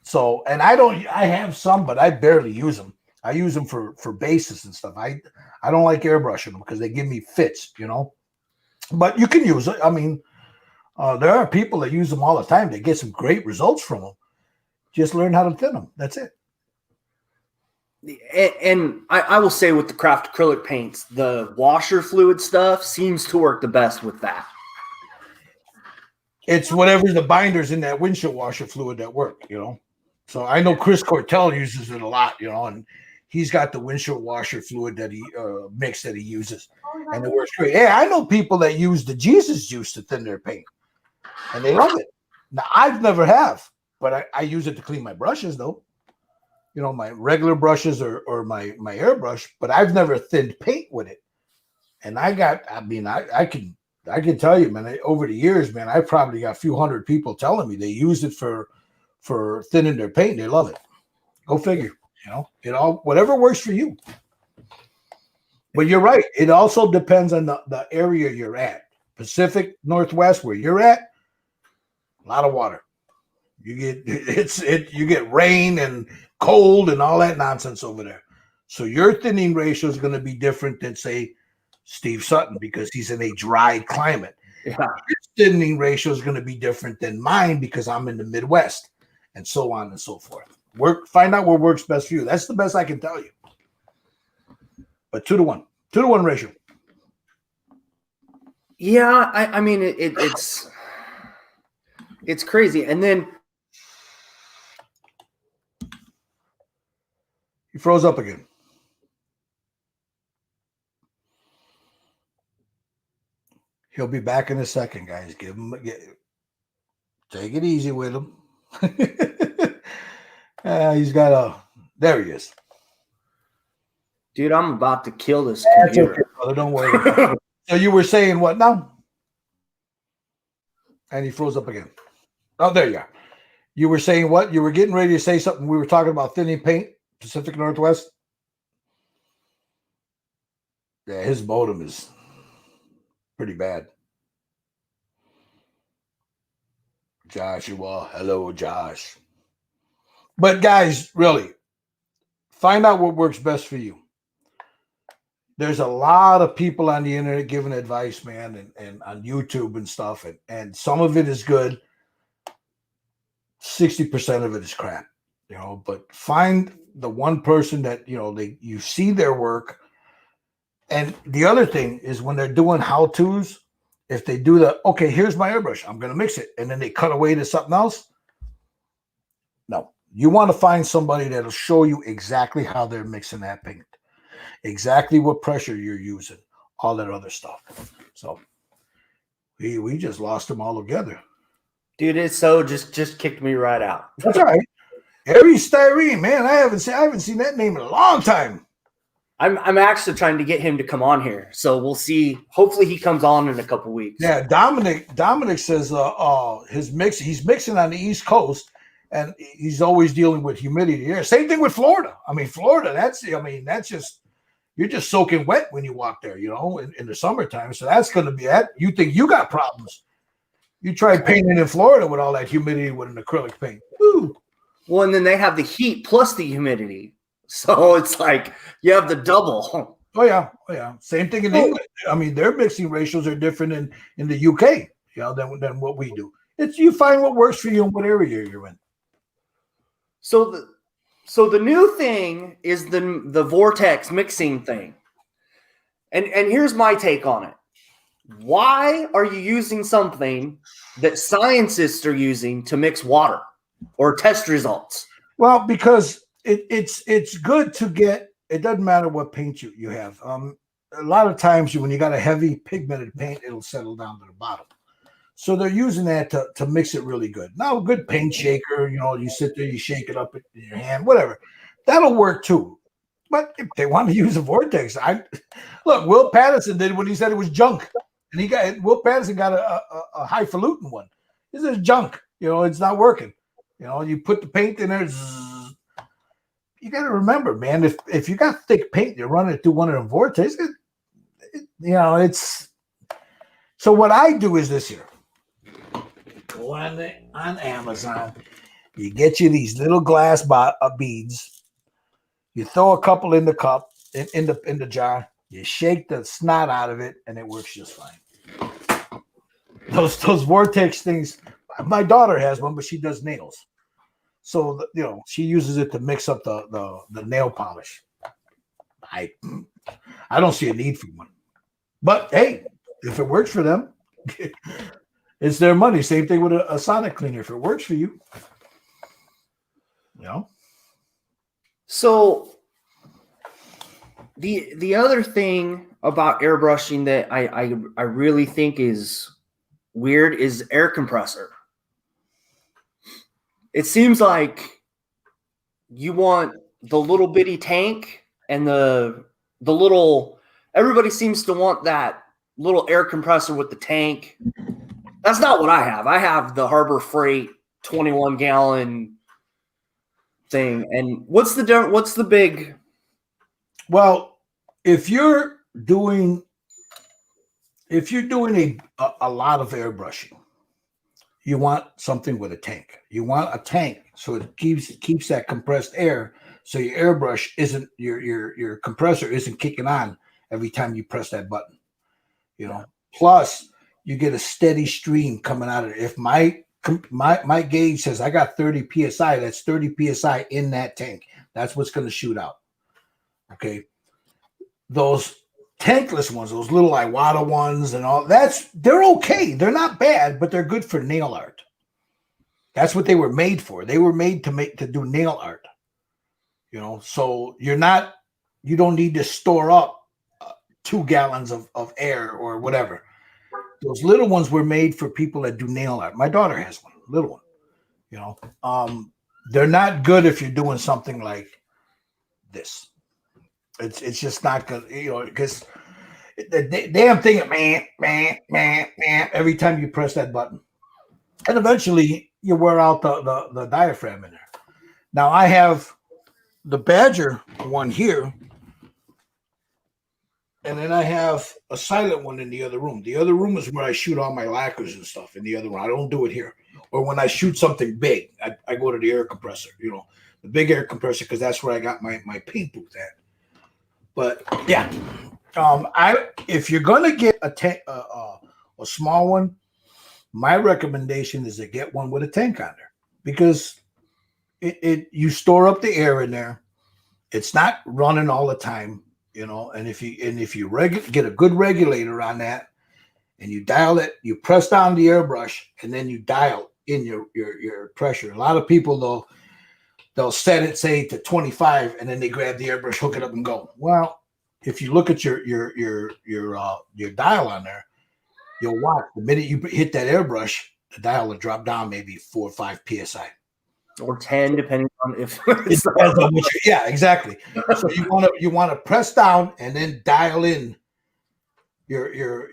So, and I have some, but I barely use them. I use them for bases and stuff. I don't like airbrushing them because they give me fits, but you can use it. I mean, there are people that use them all the time. They get some great results from them. Just learn how to thin them. That's it. And I will say with the craft acrylic paints, the washer fluid stuff seems to work the best with that. It's whatever the binders in that windshield washer fluid that work, So I know Chris Cortell uses it a lot, and he's got the windshield washer fluid that he mix that he uses, and it works great. Hey, I know people that use the Jesus juice to thin their paint, and they love it. Now I've never have, but I use it to clean my brushes though. my regular brushes or my airbrush, but I've never thinned paint with it. And I can tell you, man, over the years, man, I probably got a few hundred people telling me they use it for thinning their paint. They love it. Go figure. Whatever works for you. But you're right. It also depends on the area you're at. Pacific Northwest, where you're at, a lot of water. You get rain and cold and all that nonsense over there. So your thinning ratio is going to be different than, say, Steve Sutton, because he's in a dry climate. Yeah. His thinning ratio is going to be different than mine because I'm in the Midwest, and so on and so forth. Find out what works best for you. That's the best I can tell you. But 2-to-1 ratio. Yeah, I mean it's crazy. And then he froze up again. He'll be back in a second, guys. Take it easy with him. There he is. Dude, I'm about to kill this computer. Okay, brother, don't worry. So you were saying what now? And he froze up again. Oh, there you are. You were saying what? You were getting ready to say something. We were talking about thinning paint, Pacific Northwest. Yeah, his modem is pretty bad. Joshua, hello, Josh. But guys, really, find out what works best for you. There's a lot of people on the internet giving advice, man, and on YouTube and stuff, and some of it is good. 60% of it is crap, but find the one person that, you see their work. And the other thing is, when they're doing how-tos, if they do okay, here's my airbrush, I'm going to mix it, and then they cut away to something else. No, you want to find somebody that'll show you exactly how they're mixing that paint, exactly what pressure you're using, all that other stuff. So we just lost them all together. Dude, it's so just kicked me right out. That's all right. Harry Styrene, man, I haven't seen that name in a long time. I'm actually trying to get him to come on here, so we'll see. Hopefully, he comes on in a couple weeks. Yeah, Dominic says he's mixing on the East Coast, and he's always dealing with humidity here. Same thing with Florida. I mean, Florida, that's just, you're just soaking wet when you walk there, in the summertime. So that's going to be that. You think you got problems? You try painting in Florida with all that humidity with an acrylic paint. Woo. Well, and then they have the heat plus the humidity. So it's like you have the double. Oh yeah. Same thing in England. I mean, their mixing ratios are different in the UK, than what we do. It's, you find what works for you in what area you're in. So the new thing is the vortex mixing thing. And here's my take on it. Why are you using something that scientists are using to mix water or test results? Well, because it's good to get, it doesn't matter what paint you have. A lot of times when you got a heavy pigmented paint, it'll settle down to the bottom. So they're using that to mix it really good. Now, a good paint shaker, you sit there, you shake it up in your hand, whatever. That'll work too. But if they want to use a vortex, look, Will Patterson did when he said it was junk. And Will Patterson got a highfalutin one. This is junk. It's not working. You put the paint in there, you got to remember, man, if you got thick paint, you're running it through one of them vortex, it's. So what I do is this here. Go on Amazon. You get you these little glass beads. You throw a couple in the cup, in the jar. You shake the snot out of it, and it works just fine. Those vortex things. My daughter has one, but she does nails. So, she uses it to mix up the nail polish. I don't see a need for one. But, hey, if it works for them, it's their money. Same thing with a sonic cleaner. If it works for you. So, the other thing about airbrushing that I really think is weird is air compressor. It seems like you want the little bitty tank and the little. Everybody seems to want that little air compressor with the tank. That's not what I have. I have the Harbor Freight 21-gallon thing. And what's the big? Well, if you're doing a lot of airbrushing, you want something with a tank. You want a tank so it keeps that compressed air, so your airbrush isn't your compressor isn't kicking on every time you press that button. You know. Plus, you get a steady stream coming out of it. If my gauge says I got 30 psi, that's 30 psi in that tank. That's what's going to shoot out. Okay, those tankless ones, those little Iwata ones and all, they're okay. They're not bad, but they're good for nail art. That's what they were made for. They were made to do nail art. You know, so you don't need to store up 2 gallons of air or whatever. Those little ones were made for people that do nail art. My daughter has one, little one. You know, they're not good if you're doing something like this. It's just not good, you know, because the damn thing, man, every time you press that button, and eventually you wear out the diaphragm in there. Now I have the Badger one here, and then I have a silent one in the other room. The other room is where I shoot all my lacquers and stuff. In the other room, I don't do it here. Or when I shoot something big, I go to the air compressor. You know, the big air compressor, because that's where I got my paint booth at. But yeah, if you're gonna get a small one, my recommendation is to get one with a tank on there, because you store up the air in there. It's not running all the time, you know. And if you get a good regulator on that, and you dial it, you press down the airbrush, and then you dial in your pressure. A lot of people they'll set it, say, to 25, and then they grab the airbrush, hook it up, and go. Well, if you look at your dial on there, you'll watch the minute you hit that airbrush, the dial will drop down maybe 4 or 5 psi, or 10, depending on if. Yeah, exactly. So you want to press down and then dial in your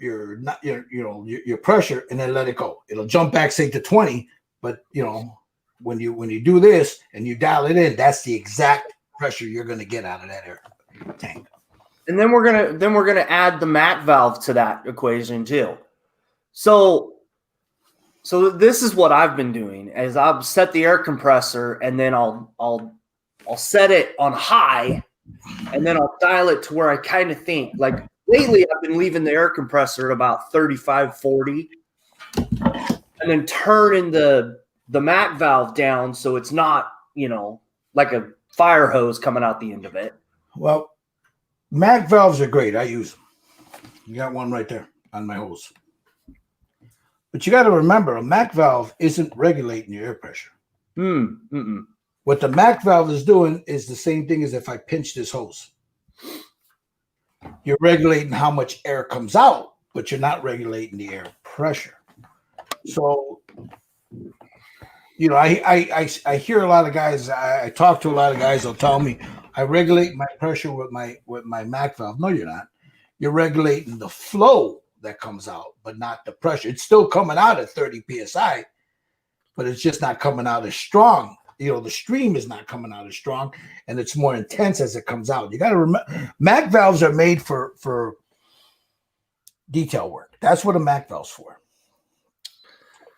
pressure, and then let it go. It'll jump back, say, to 20, but you know, when you do this and you dial it in, that's the exact pressure you're going to get out of that air tank. And then we're gonna add the mat valve to that equation too. So this is what I've been doing: is I'll set the air compressor, and then I'll set it on high, and then I'll dial it to where I kind of think. Like lately, I've been leaving the air compressor at about 35, 40, and then turning the mat valve down so it's not, you know, like a fire hose coming out the end of it. Well, Mac valves are great. I use them. You got one right there on my hose. But you got to remember, a Mac valve isn't regulating your air pressure. What the Mac valve is doing is the same thing as if I pinch this hose. You're regulating how much air comes out, but you're not regulating the air pressure. So, you know, I hear a lot of guys. I talk to a lot of guys. They'll tell me I regulate my pressure with my Mac valve. No, you're not. You're regulating the flow that comes out, but not the pressure. It's still coming out at 30 psi, but it's just not coming out as strong. You know, the stream is not coming out as strong, and it's more intense as it comes out. You got to remember, Mac valves are made for detail work. That's what a Mac valve's for.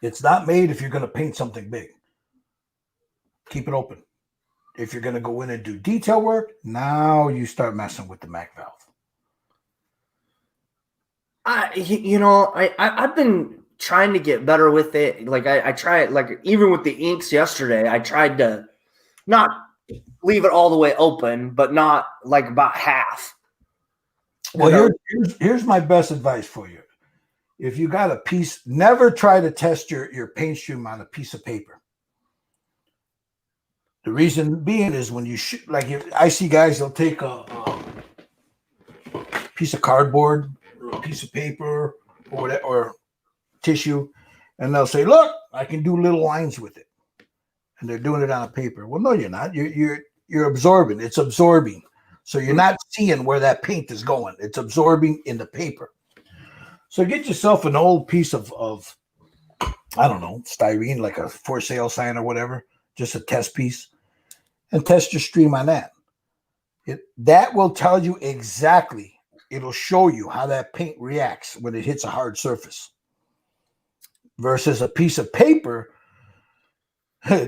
It's not made if you're going to paint something big. Keep it open. If you're going to go in and do detail work, now you start messing with the Mac valve. I've been trying to get better with it. Like I tried, like even with the inks yesterday, I tried to not leave it all the way open, but not like about half. Well, here's my best advice for you. If you got a piece, never try to test your paint stream on a piece of paper. The reason being is when you shoot, like I see guys, they'll take a piece of cardboard or a piece of paper or whatever, or tissue, and they'll say, "Look, I can do little lines with it," and they're doing it on a paper. Well, no, you're not. You're you're absorbing. It's absorbing. So you're not seeing where that paint is going. It's absorbing in the paper. So get yourself an old piece of I don't know, styrene, like a for sale sign or whatever, just a test piece, and test your stream on that. That will tell you exactly. It'll show you how that paint reacts when it hits a hard surface versus a piece of paper.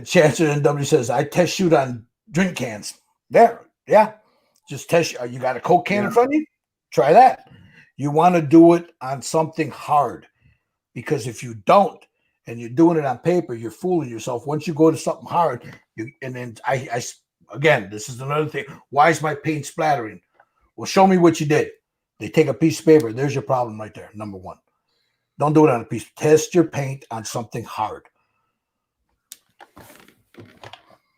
Chancellor NW says, I test shoot on drink cans. There, yeah. Just test. You got a Coke can in front of you? Try that. You want to do it on something hard, because if you don't and you're doing it on paper, you're fooling yourself. Once you go to something hard, and then I again, this is another thing. Why is my paint splattering? Well, show me what you did. They take a piece of paper. There's your problem right there. Number one. Don't do it on a piece. Test your paint on something hard.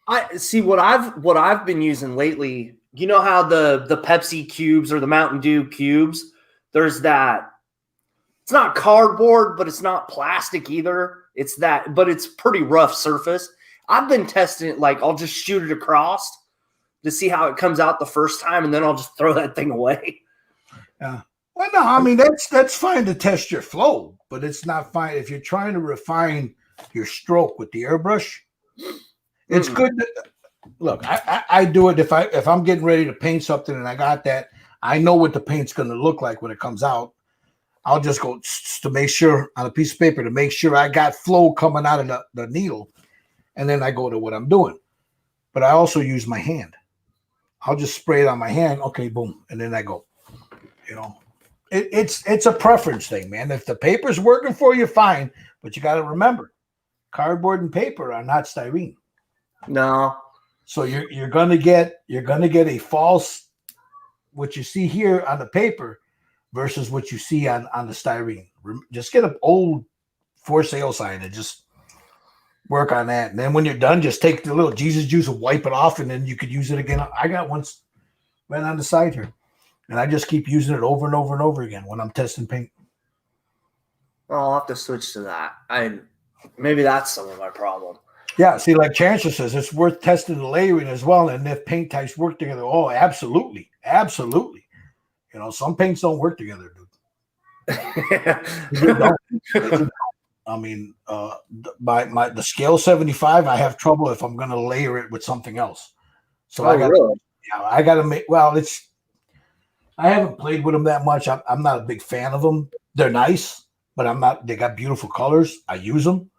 I see what I've been using lately. You know how the Pepsi cubes or the Mountain Dew cubes, there's that. It's not cardboard, but it's not plastic either. It's that, but it's pretty rough surface. I've been testing it, like I'll just shoot it across to see how it comes out the first time, and then I'll just throw that thing away. Yeah. Well, no, I mean that's fine to test your flow, but it's not fine if you're trying to refine your stroke with the airbrush. It's good. Look, I do it if I'm getting ready to paint something and I got that, I know what the paint's going to look like when it comes out. I'll just go to make sure on a piece of paper to make sure I got flow coming out of the needle, and then I go to what I'm doing. But I also use my hand. I'll just spray it on my hand. Okay, boom, and then I go. You know, it's a preference thing, man. If the paper's working for you, fine. But you got to remember, cardboard and paper are not styrene. No. So you're gonna get a false what you see here on the paper versus what you see on the styrene. Just get an old for sale sign and just work on that. And then when you're done, just take the little Jesus juice and wipe it off, and then you could use it again. I got one right on the side here, and I just keep using it over and over and over again when I'm testing paint. Well, I'll have to switch to that. Maybe that's some of my problem. Yeah, see, like Chancellor says, it's worth testing the layering as well, and if paint types work together. Oh, absolutely, absolutely. You know, some paints don't work together, dude. They don't. I mean, the scale 75, I have trouble if I'm going to layer it with something else. So I got to make. Well, I haven't played with them that much. I'm not a big fan of them. They're nice, but I'm not. They got beautiful colors. I use them.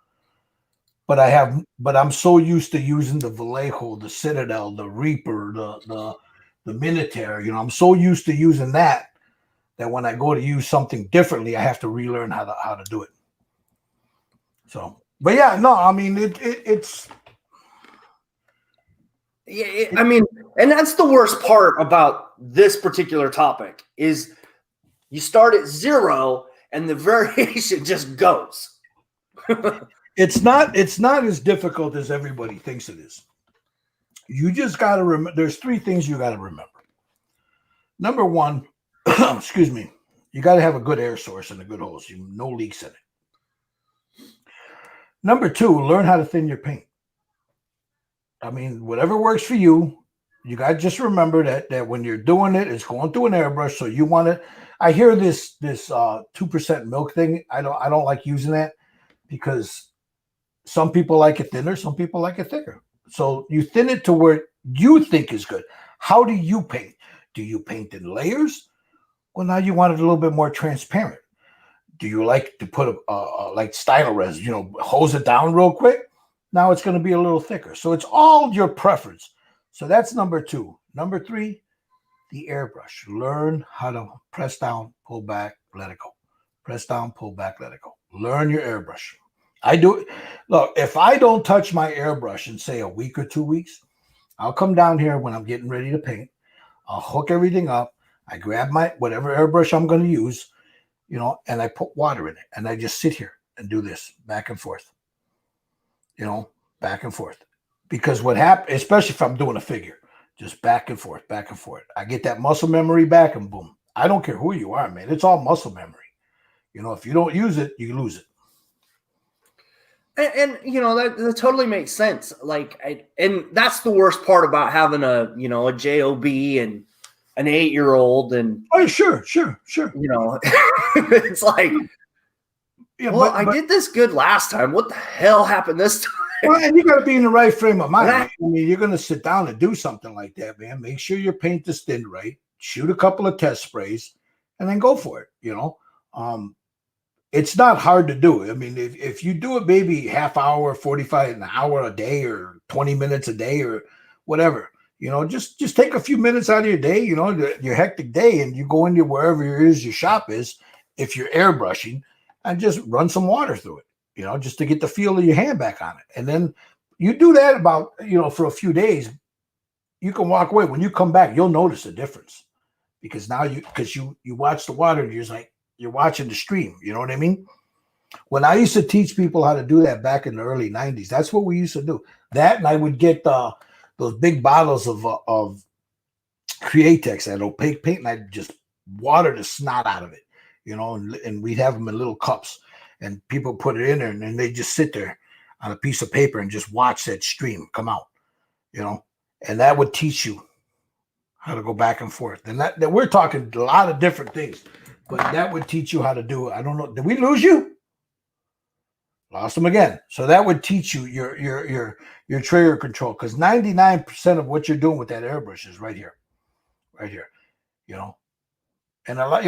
But I'm so used to using the Vallejo, the Citadel, the Reaper, the Minotaur. You know, I'm so used to using that when I go to use something differently, I have to relearn how to do it. So, but yeah, no, I mean it's. Yeah, I mean, and that's the worst part about this particular topic is you start at zero and the variation just goes. It's not as difficult as everybody thinks it is. You just got to remember. There's three things you got to remember. Number one, excuse me, you got to have a good air source and a good hose. No leaks in it. Number two, learn how to thin your paint. I mean, whatever works for you. You got to just remember that when you're doing it, it's going through an airbrush. So you want to. I hear this 2% milk thing. I don't like using that because some people like it thinner, some people like it thicker. So you thin it to where you think is good. How do you paint? Do you paint in layers? Well, now you want it a little bit more transparent. Do you like to put like stylo resin, hose it down real quick? Now it's going to be a little thicker. So it's all your preference. So that's number two. Number three, the airbrush. Learn how to press down, pull back, let it go. Press down, pull back, let it go. Learn your airbrush. I do. Look, if I don't touch my airbrush in, say, a week or 2 weeks, I'll come down here when I'm getting ready to paint. I'll hook everything up. I grab my whatever airbrush I'm going to use, and I put water in it. And I just sit here and do this back and forth, back and forth. Because what happens, especially if I'm doing a figure, just back and forth, back and forth. I get that muscle memory back and boom. I don't care who you are, man. It's all muscle memory. If you don't use it, you lose it. And you know that totally makes sense. Like, and that's the worst part about having a job and an 8-year-old, and Oh, sure. it's like, Yeah, well, but I did this good last time. What the hell happened this time? well, and you got to be in the right frame of mind. That- I mean, you're going to sit down and do something like that, man. Make sure your paint is thinned right. Shoot a couple of test sprays, and then go for it. It's not hard to do. I mean, if you do it maybe half hour, 45 an hour a day, or 20 minutes a day, or whatever, just take a few minutes out of your day, your hectic day, and you go into wherever it is your shop is, if you're airbrushing, and just run some water through it, just to get the feel of your hand back on it. And then you do that about, for a few days, you can walk away. When you come back, you'll notice a difference, because now you watch the water and you're just like, you're watching the stream. You know what I mean? When I used to teach people how to do that back in the early 90s, that's what we used to do. That, and I would get those big bottles of Createx, that opaque paint, and I'd just water the snot out of it, and we'd have them in little cups, and people put it in there, and then they just sit there on a piece of paper and just watch that stream come out, and that would teach you how to go back and forth. And that we're talking a lot of different things, but that would teach you how to do it. I don't know. Did we lose you? Lost them again. So that would teach you your trigger control, because 99% of what you're doing with that airbrush is right here, and a lot,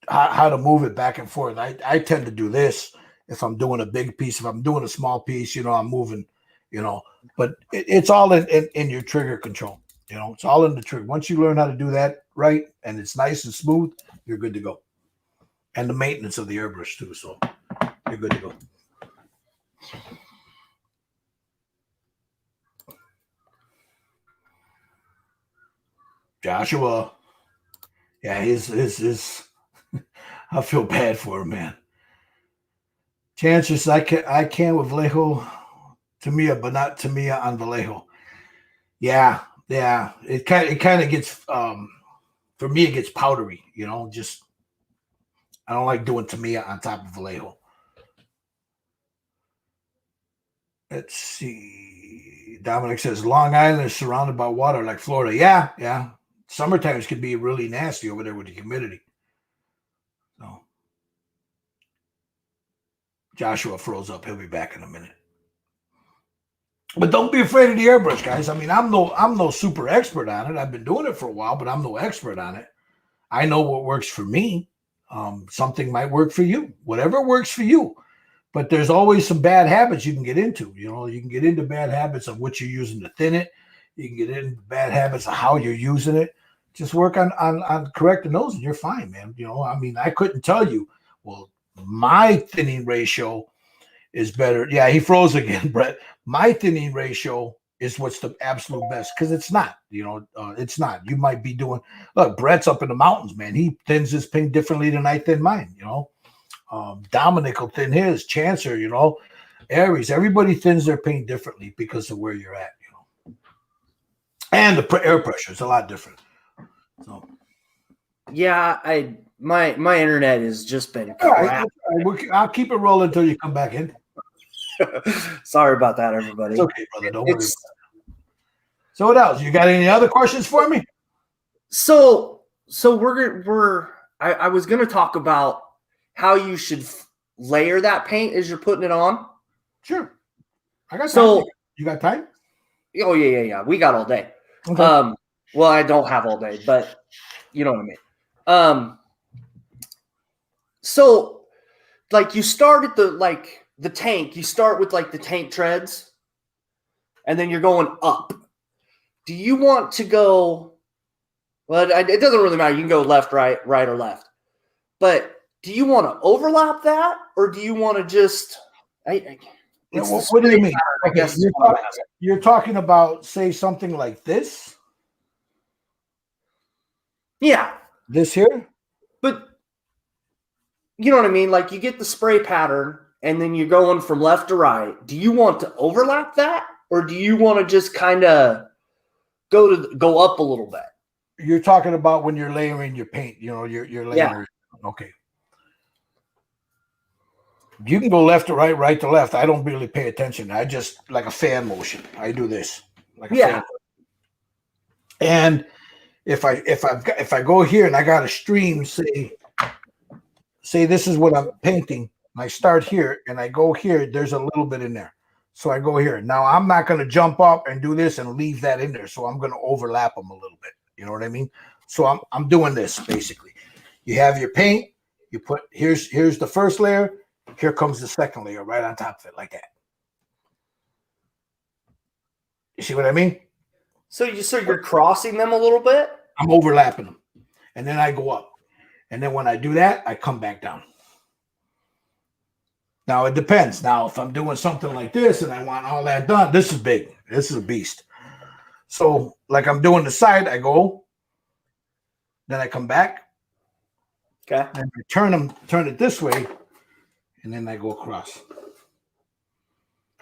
how to move it back and forth. I tend to do this if I'm doing a big piece. If I'm doing a small piece, I'm moving, but it's all in your trigger control. It's all in the trigger. Once you learn how to do that right, and it's nice and smooth, you're good to go. And the maintenance of the airbrush too, so you're good to go. Joshua, yeah, his I feel bad for him, man. Chances I can with Vallejo, Tamiya, but not Tamiya on Vallejo. Yeah. It kind of gets for me, it gets powdery, just I don't like doing Tamiya on top of Vallejo. Let's see. Dominic says Long Island is surrounded by water like Florida. Yeah. Summertimes can be really nasty over there with the humidity. So Joshua froze up. He'll be back in a minute. But don't be afraid of the airbrush, guys. I mean, I'm no super expert on it. I've been doing it for a while, but I'm no expert on it. I know what works for me. Something might work for you. Whatever works for you. But there's always some bad habits you can get into. You can get into bad habits of what you're using to thin it. You can get into bad habits of how you're using it. Just work on correcting those, and you're fine, man. I mean, I couldn't tell you, well, my thinning ratio is better. Yeah, he froze again, Brett. My thinning ratio is what's the absolute best, because it's not. It's not. You might be doing. Look, Brett's up in the mountains, man. He thins his paint differently than I thin mine. Dominic will thin his. Chancer, Aries. Everybody thins their paint differently because of where you're at. And the air pressure is a lot different. So. Yeah, my internet has just been crap. I'll keep it rolling until you come back in. Sorry about that, everybody. It's okay, brother. Don't worry about it. So what else? You got any other questions for me? So I was gonna talk about how you should layer that paint as you're putting it on. Sure. I got time. You got time? Oh yeah. We got all day. Okay. Well, I don't have all day, but you know what I mean. So like you start at the tank, you start with like the tank treads, and then you're going up. Do you want to go? Well, it doesn't really matter. You can go left, right, or left. But do you want to overlap that, or do you want to just? What do you mean? Okay, you're talking about, say, something like this. Yeah. This here? But you know what I mean? Like you get the spray pattern and then you're going from left to right. Do you want to overlap that, or do you want to just kind of go up a little bit? You're talking about when you're layering your paint, you're layering. Yeah. Okay. You can go left to right, right to left. I don't really pay attention. I just like a fan motion. I do this like a fan. And if I go here and I got a stream, say this is what I'm painting. And I start here and I go here. There's a little bit in there, so I go here. Now I'm not going to jump up and do this and leave that in there. So I'm going to overlap them a little bit. You know what I mean? So I'm doing this basically. You have your paint. You put here's the first layer. Here comes the second layer right on top of it, like that. You see what I mean? So you're crossing them a little bit? I'm overlapping them. And then I go up. And then when I do that, I come back down. Now, it depends. Now, if I'm doing something like this and I want all that done, this is big. This is a beast. So, like I'm doing the side, I go. Then I come back. Okay. And I turn it this way. And then I go across.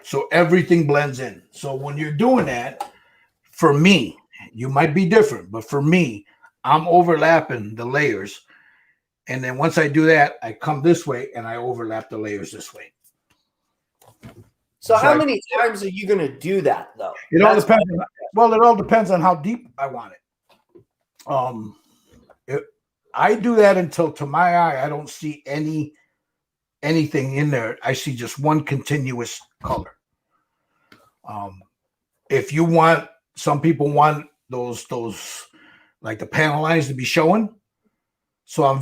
So everything blends in. So when you're doing that, for me, you might be different, but for me, I'm overlapping the layers. And then once I do that, I come this way and I overlap the layers this way. So how many times are you going to do that, though? It all depends. Well, it all depends on how deep I want it. I do that until, to my eye, I don't see anything in there. I see just one continuous color. If you want, some people want those like the panel lines to be showing. So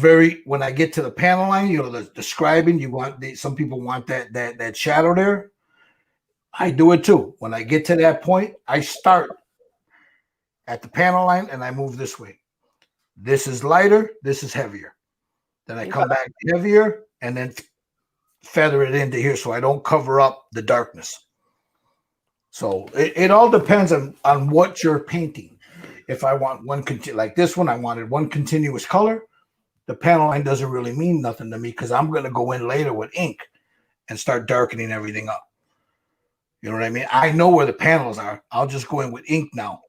when I get to the panel line, the scribing, some people want that shadow there. I do it too. When I get to that point, I start at the panel line and I move this way. This is lighter, this is heavier. Then I come back heavier and then feather it into here so I don't cover up the darkness. So it all depends on what you're painting. If I want like this one, I wanted one continuous color. The panel line doesn't really mean nothing to me because I'm going to go in later with ink and start darkening everything up. You know what I mean? I know where the panels are. I'll just go in with ink now.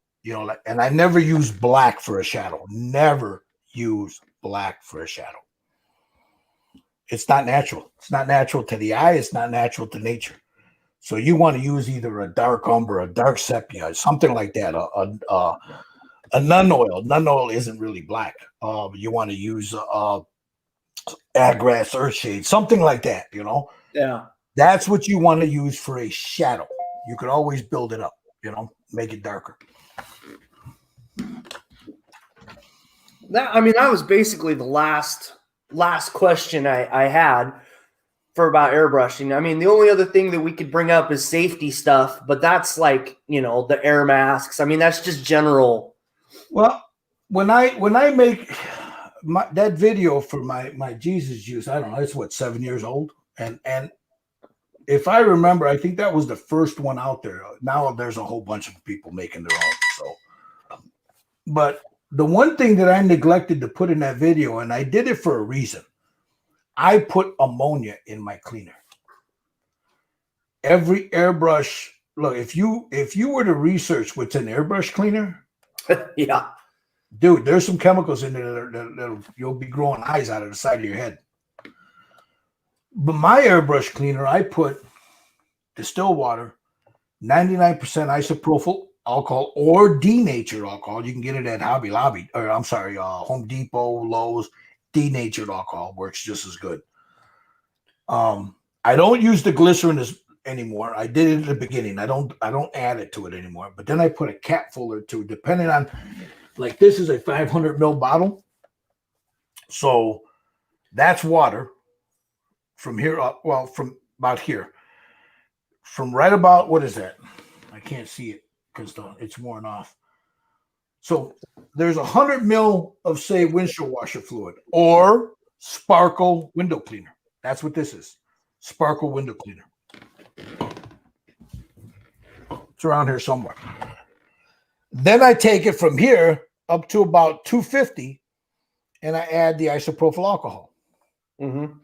And I never use black for a shadow. Never use black for a shadow. It's not natural. It's not natural to the eye. It's not natural to nature. So you want to use either a dark umber, a dark sepia, something like that. A nun oil. Nun oil isn't really black. You want to use Agrass Earthshade, something like that. Yeah. That's what you want to use for a shadow. You could always build it up. Make it darker. That was basically the last question I had for about airbrushing. The only other thing that we could bring up is safety stuff, but that's like, the air masks. That's just general. Well, when I make that video for my Jesus juice, I don't know, it's 7 years old. And if I remember, I think that was the first one out there. Now there's a whole bunch of people making their own. So, but the one thing that I neglected to put in that video, and I did it for a reason, I put ammonia in my cleaner. Every airbrush, look, if you were to research what's an airbrush cleaner, yeah, dude, there's some chemicals in there that you'll be growing eyes out of the side of your head. But my airbrush cleaner, I put distilled water, 99% isopropyl alcohol or denatured alcohol. You can get it at Hobby Lobby, or I'm sorry, Home Depot, Lowe's. Denatured alcohol works just as good. I don't use the glycerin anymore. I did it at the beginning. I don't add it to it anymore. But then I put a capful or two, depending on, like this is a 500 ml bottle. So that's water from here up. Well, from about here. From right about, what is that? I can't see it because it's worn off. So there's 100 ml of, say, windshield washer fluid or sparkle window cleaner. That's what this is. Sparkle window cleaner. It's around here somewhere. Then I take it from here up to about 250 and I add the isopropyl alcohol. Mm-hmm.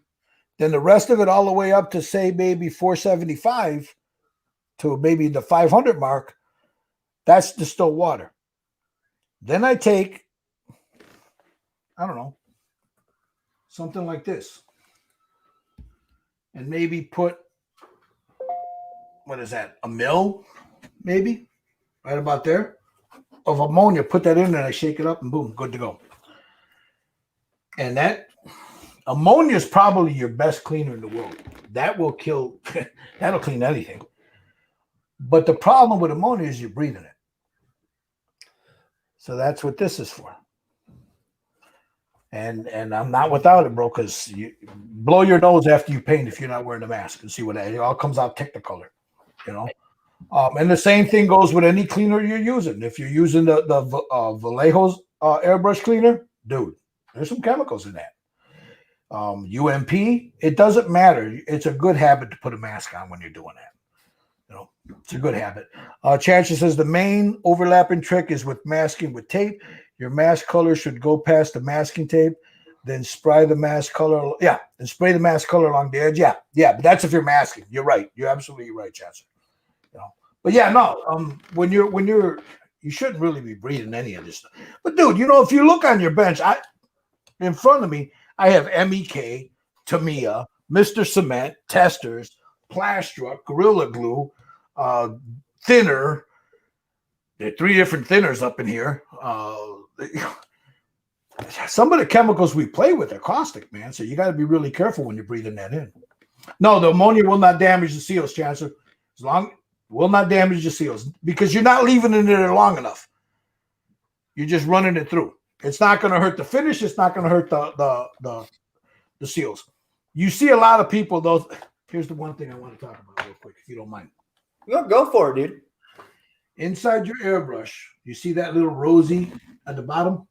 Then the rest of it all the way up to, say, maybe 475 to maybe the 500 mark, that's distilled water. Then I take, I don't know, something like this. and maybe put, what is that, a mil, maybe, right about there, of ammonia. Put that in there, and I shake it up, and boom, good to go. And that ammonia is probably your best cleaner in the world. That will kill, that'll clean anything. But the problem with ammonia is you're breathing it. So that's what this is for. And I'm not without it, bro, because you blow your nose after you paint if you're not wearing a mask and see what it all comes out technicolor, you know. And the same thing goes with any cleaner you're using. If you're using the Vallejo's airbrush cleaner, dude, there's some chemicals in that. UMP, it doesn't matter. It's a good habit to put a mask on when you're doing that. You know, it's a good habit. Chancellor says the main overlapping trick is with masking with tape. Your mask color should go past the masking tape, then spray the mask color. Yeah, and spray the mask color along the edge. Yeah, but that's if you're masking. You're right. You're absolutely right, Chancellor. You know, but yeah, no. When you're, you shouldn't really be breathing any of this stuff. But dude, you know, if you look on your bench, in front of me, I have MEK, Tamiya, Mr. Cement, Testers, Plastruck, Gorilla Glue, thinner. There are 3 different thinners up in here. Some of the chemicals we play with are caustic, man. So you got to be really careful when you're breathing that in. No, the ammonia will not damage the seals, Chancellor. Will not damage the seals because you're not leaving it in there long enough. You're just running it through. It's not going to hurt the finish. It's not going to hurt the seals. You see a lot of people, though. Here's the one thing I want to talk about real quick, if you don't mind. Go for it, dude. Inside your airbrush, you see that little rosy at the bottom?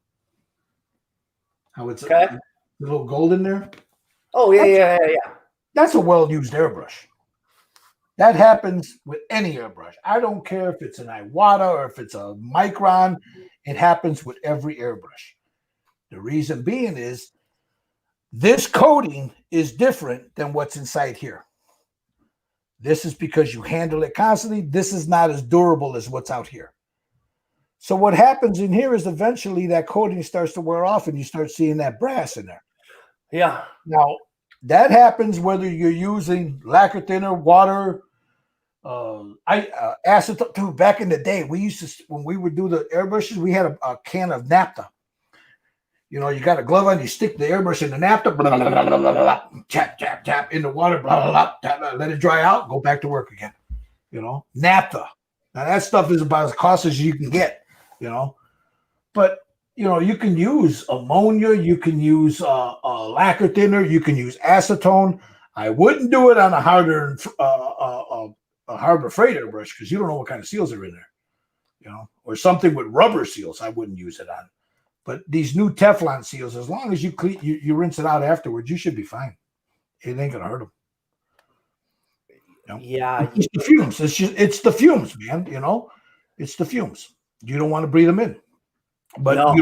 How it's okay. A little gold in there? Oh, yeah. That's a well-used airbrush. That happens with any airbrush. I don't care if it's an Iwata or if it's a Micron. It happens with every airbrush. The reason being is this coating is different than what's inside here. This is because you handle it constantly. This is not as durable as what's out here. So what happens in here is eventually that coating starts to wear off and you start seeing that brass in there. Yeah. Now, that happens whether you're using lacquer thinner, water, acetone. Dude, back in the day, we used to, when we would do the airbrushes, we had a can of naphtha. You know, you got a glove on, you stick the airbrush in the naphtha, blah, blah, blah, blah, blah, blah, tap, tap, tap in the water, blah, blah, blah, tap, blah, let it dry out, go back to work again. You know, naphtha. Now that stuff is about as costly as you can get, you know. But, you know, you can use ammonia, you can use a lacquer thinner, you can use acetone. I wouldn't do it on a Harbor Freight airbrush because you don't know what kind of seals are in there, you know, or something with rubber seals. I wouldn't use it on. But these new Teflon seals, as long as you rinse it out afterwards, you should be fine. It ain't gonna hurt them. You know? Yeah, it's the fumes. It's the fumes, man. You know, it's the fumes. You don't want to breathe them in. But no.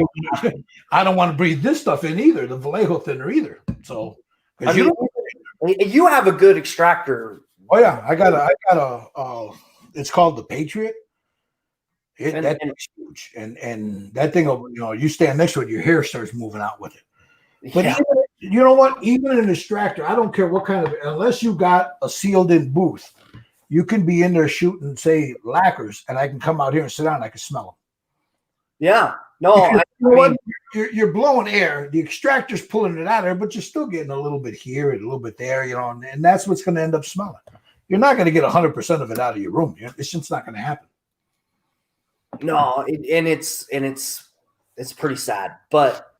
I don't want to breathe this stuff in either, the Vallejo thinner either. So you have a good extractor. Oh yeah, I got a it's called the Patriot. That thing's huge, and that thing, you know, you stand next to it, your hair starts moving out with it. But Yeah. you know what? Even an extractor, I don't care what kind of, unless you got a sealed-in booth, you can be in there shooting, say, lacquers, and I can come out here and sit down and I can smell them. Yeah. No, you're blowing air. The extractor's pulling it out of there, but you're still getting a little bit here and a little bit there, you know, and that's what's going to end up smelling. You're not going to get 100% of it out of your room. It's just not going to happen. No, it's pretty sad, but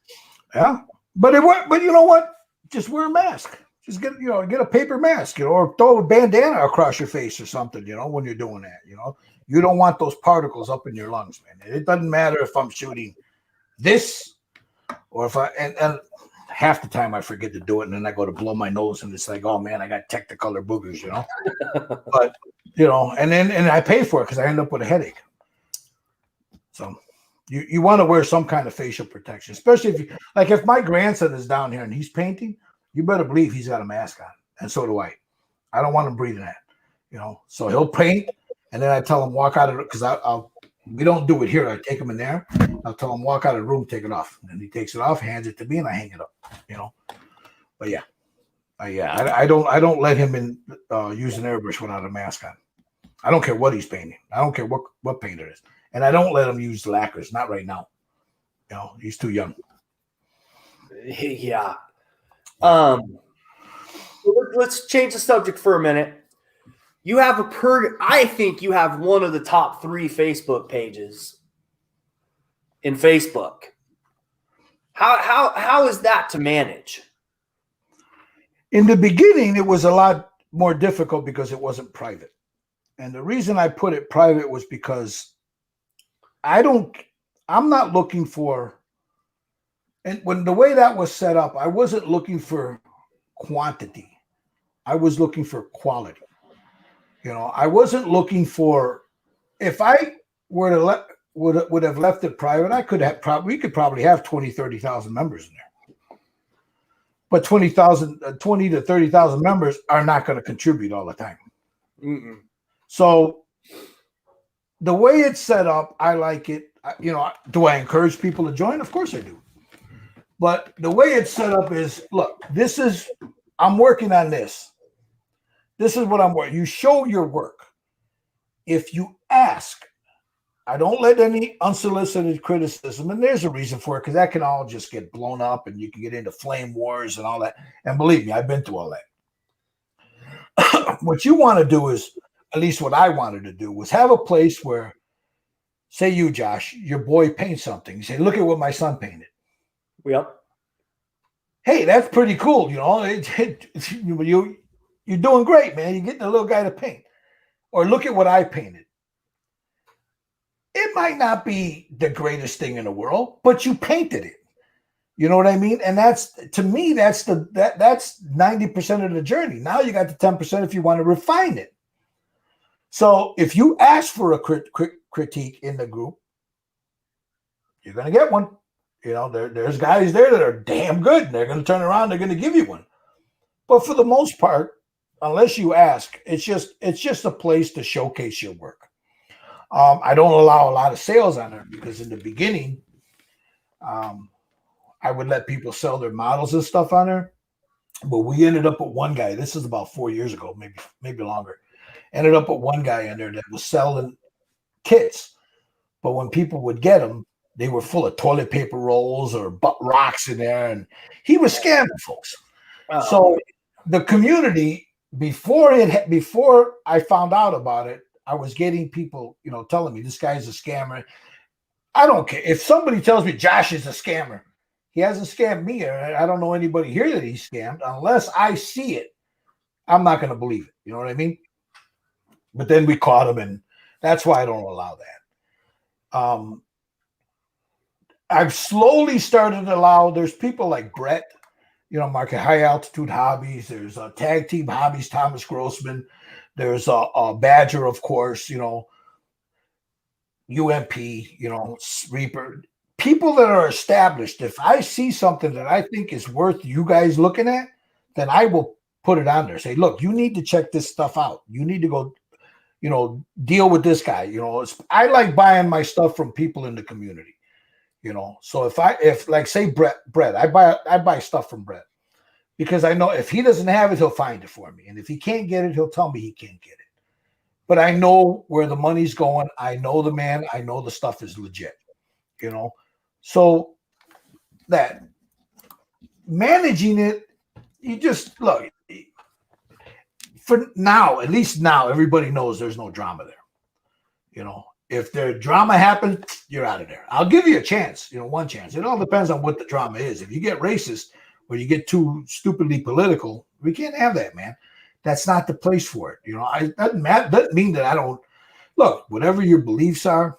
yeah, but you know what? Just wear a mask. Just get a paper mask, you know, or throw a bandana across your face or something, you know, when you're doing that, you know. You don't want those particles up in your lungs, man. It doesn't matter if I'm shooting this or if and half the time I forget to do it, and then I go to blow my nose, and it's like, oh man, I got Technicolor boogers, you know. But you know, and I pay for it because I end up with a headache. So you want to wear some kind of facial protection, especially if my grandson is down here and he's painting, you better believe he's got a mask on, and so do I. I don't want him breathing that, you know. So he'll paint, and then I tell him walk out of it because we don't do it here. I take him in there. I'll tell him walk out of the room, take it off, and he takes it off, hands it to me, and I hang it up, you know. But yeah, Yeah, I don't let him in use an airbrush without a mask on. I don't care what he's painting. I don't care what paint it is, and I don't let him use lacquers. Not right now. He's too young. Yeah. Let's change the subject for a minute. You have I think you have one of the top 3 Facebook pages in Facebook. How is that to manage? In the beginning, it was a lot more difficult because it wasn't private. And the reason I put it private was because I'm not looking for, and when the way that was set up, I wasn't looking for quantity. I was looking for quality. I wasn't looking for, if I were to would have left it private, we could probably have 20, 30,000 members in there. But 20 to 30,000 members are not going to contribute all the time. Mm-mm. So the way it's set up, I like it. Do I encourage people to join? Of course I do. But the way it's set up is, look, I'm working on this. This is what I'm working. You show your work. If you ask, I don't let any unsolicited criticism, and there's a reason for it, because that can all just get blown up and you can get into flame wars and all that. And believe me, I've been through all that. What you want to do is, at least what I wanted to do, was have a place where, say you, Josh, your boy paints something. You say, look at what my son painted. Yep. Hey, that's pretty cool. You're doing great, man. You're getting a little guy to paint. Or look at what I painted. It might not be the greatest thing in the world, but you painted it. You know what I mean? And to me, that's 90% of the journey. Now you got the 10% if you want to refine it. So if you ask for a critique in the group, you're going to get one. There's guys there that are damn good, and they're going to turn around, they're going to give you one. But for the most part, unless you ask, it's just a place to showcase your work. I don't allow a lot of sales on there because in the beginning, I would let people sell their models and stuff on there. But we ended up with one guy. This is about 4 years ago, maybe longer. Ended up with one guy in there that was selling kits. But when people would get them, they were full of toilet paper rolls or rocks in there. And he was scamming folks. Oh. So the community, before I found out about it, I was getting people, telling me this guy's a scammer. I don't care. If somebody tells me Josh is a scammer, he hasn't scammed me. I don't know anybody here that he's scammed. Unless I see it, I'm not going to believe it. You know what I mean? But then we caught him, and that's why I don't allow that. I've slowly started to allow, there's people like Brett, Market High Altitude Hobbies. There's a Tag Team Hobbies, Thomas Grossman. There's a Badger, of course, UMP, Reaper. People that are established, if I see something that I think is worth you guys looking at, then I will put it on there. Say, look, you need to check this stuff out. You need to go, deal with this guy. I like buying my stuff from people in the community. So if like say Brett, I buy stuff from Brett because I know if he doesn't have it, he'll find it for me. And if he can't get it, he'll tell me he can't get it. But I know where the money's going. I know the man. I know the stuff is legit, So that managing it, you just look for now, at least now, everybody knows there's no drama there. If the drama happens, you're out of there. I'll give you a chance, one chance. It all depends on what the drama is. If you get racist or you get too stupidly political, we can't have that, man. That's not the place for it. Doesn't mean that I don't look, whatever your beliefs are,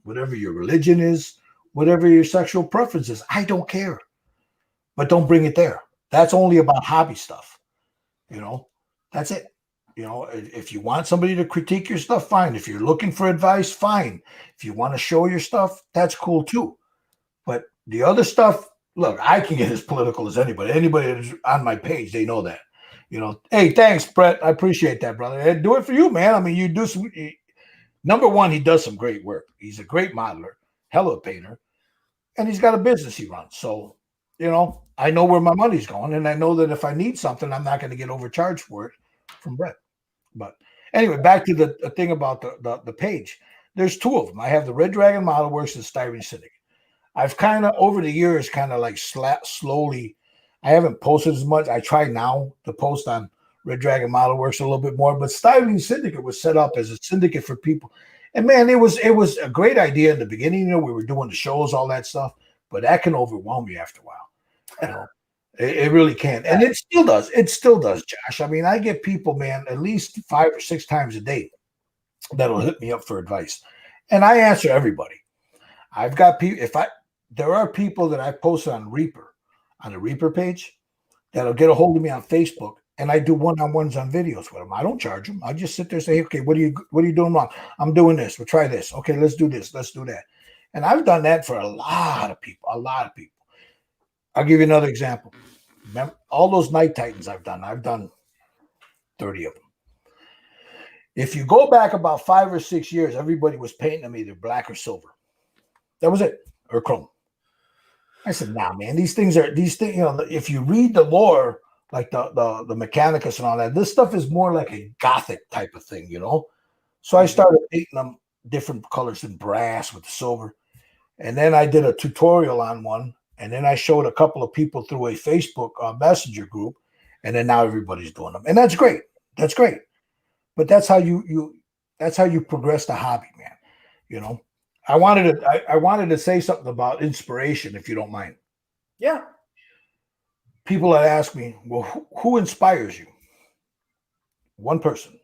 whatever your religion is, whatever your sexual preference is, I don't care. But don't bring it there. That's only about hobby stuff. That's it. If you want somebody to critique your stuff, fine. If you're looking for advice, fine. If you want to show your stuff, that's cool too. But the other stuff, look, I can get as political as anybody. Anybody that's on my page, they know that. Hey, thanks, Brett. I appreciate that, brother. Hey, do it for you, man. I mean, you do some. Number one, he does some great work. He's a great modeler, hell of a painter, and he's got a business he runs. So I know where my money's going, and I know that if I need something, I'm not going to get overcharged for it from Brett. But anyway, back to the thing about the page. There's two of them. I have the Red Dragon Model Works and Styrene Syndicate. I've kind of over the years kind of like slowly. I haven't posted as much. I try now to post on Red Dragon Model Works a little bit more, but Styrene Syndicate was set up as a syndicate for people. And man, it was a great idea in the beginning. We were doing the shows, all that stuff, but that can overwhelm you after a while. It really can, and it still does. It still does, Josh. I mean, I get people, man, at least 5 or 6 times a day that'll hit me up for advice, and I answer everybody. I've got people. There are people that I posted on the Reaper page, that'll get a hold of me on Facebook, and I do one-on-ones on videos with them. I don't charge them. I just sit there and say, okay, what are you doing wrong? I'm doing this. We'll try this. Okay, let's do this. Let's do that. And I've done that for a lot of people. I'll give you another example. Remember all those Night Titans I've done 30 of them. If you go back about 5 or 6 years, everybody was painting them either black or silver. That was it, or chrome. I said, nah, man, these things, if you read the lore, like the Mechanicus and all that, this stuff is more like a gothic type of thing, So I started painting them different colors than brass with the silver. And then I did a tutorial on one. And then I showed a couple of people through a Facebook messenger group, and then now everybody's doing them, and that's great. That's great, but that's how you progress the hobby, man. I wanted to say something about inspiration, if you don't mind. Yeah. People that ask me, well, who inspires you? One person.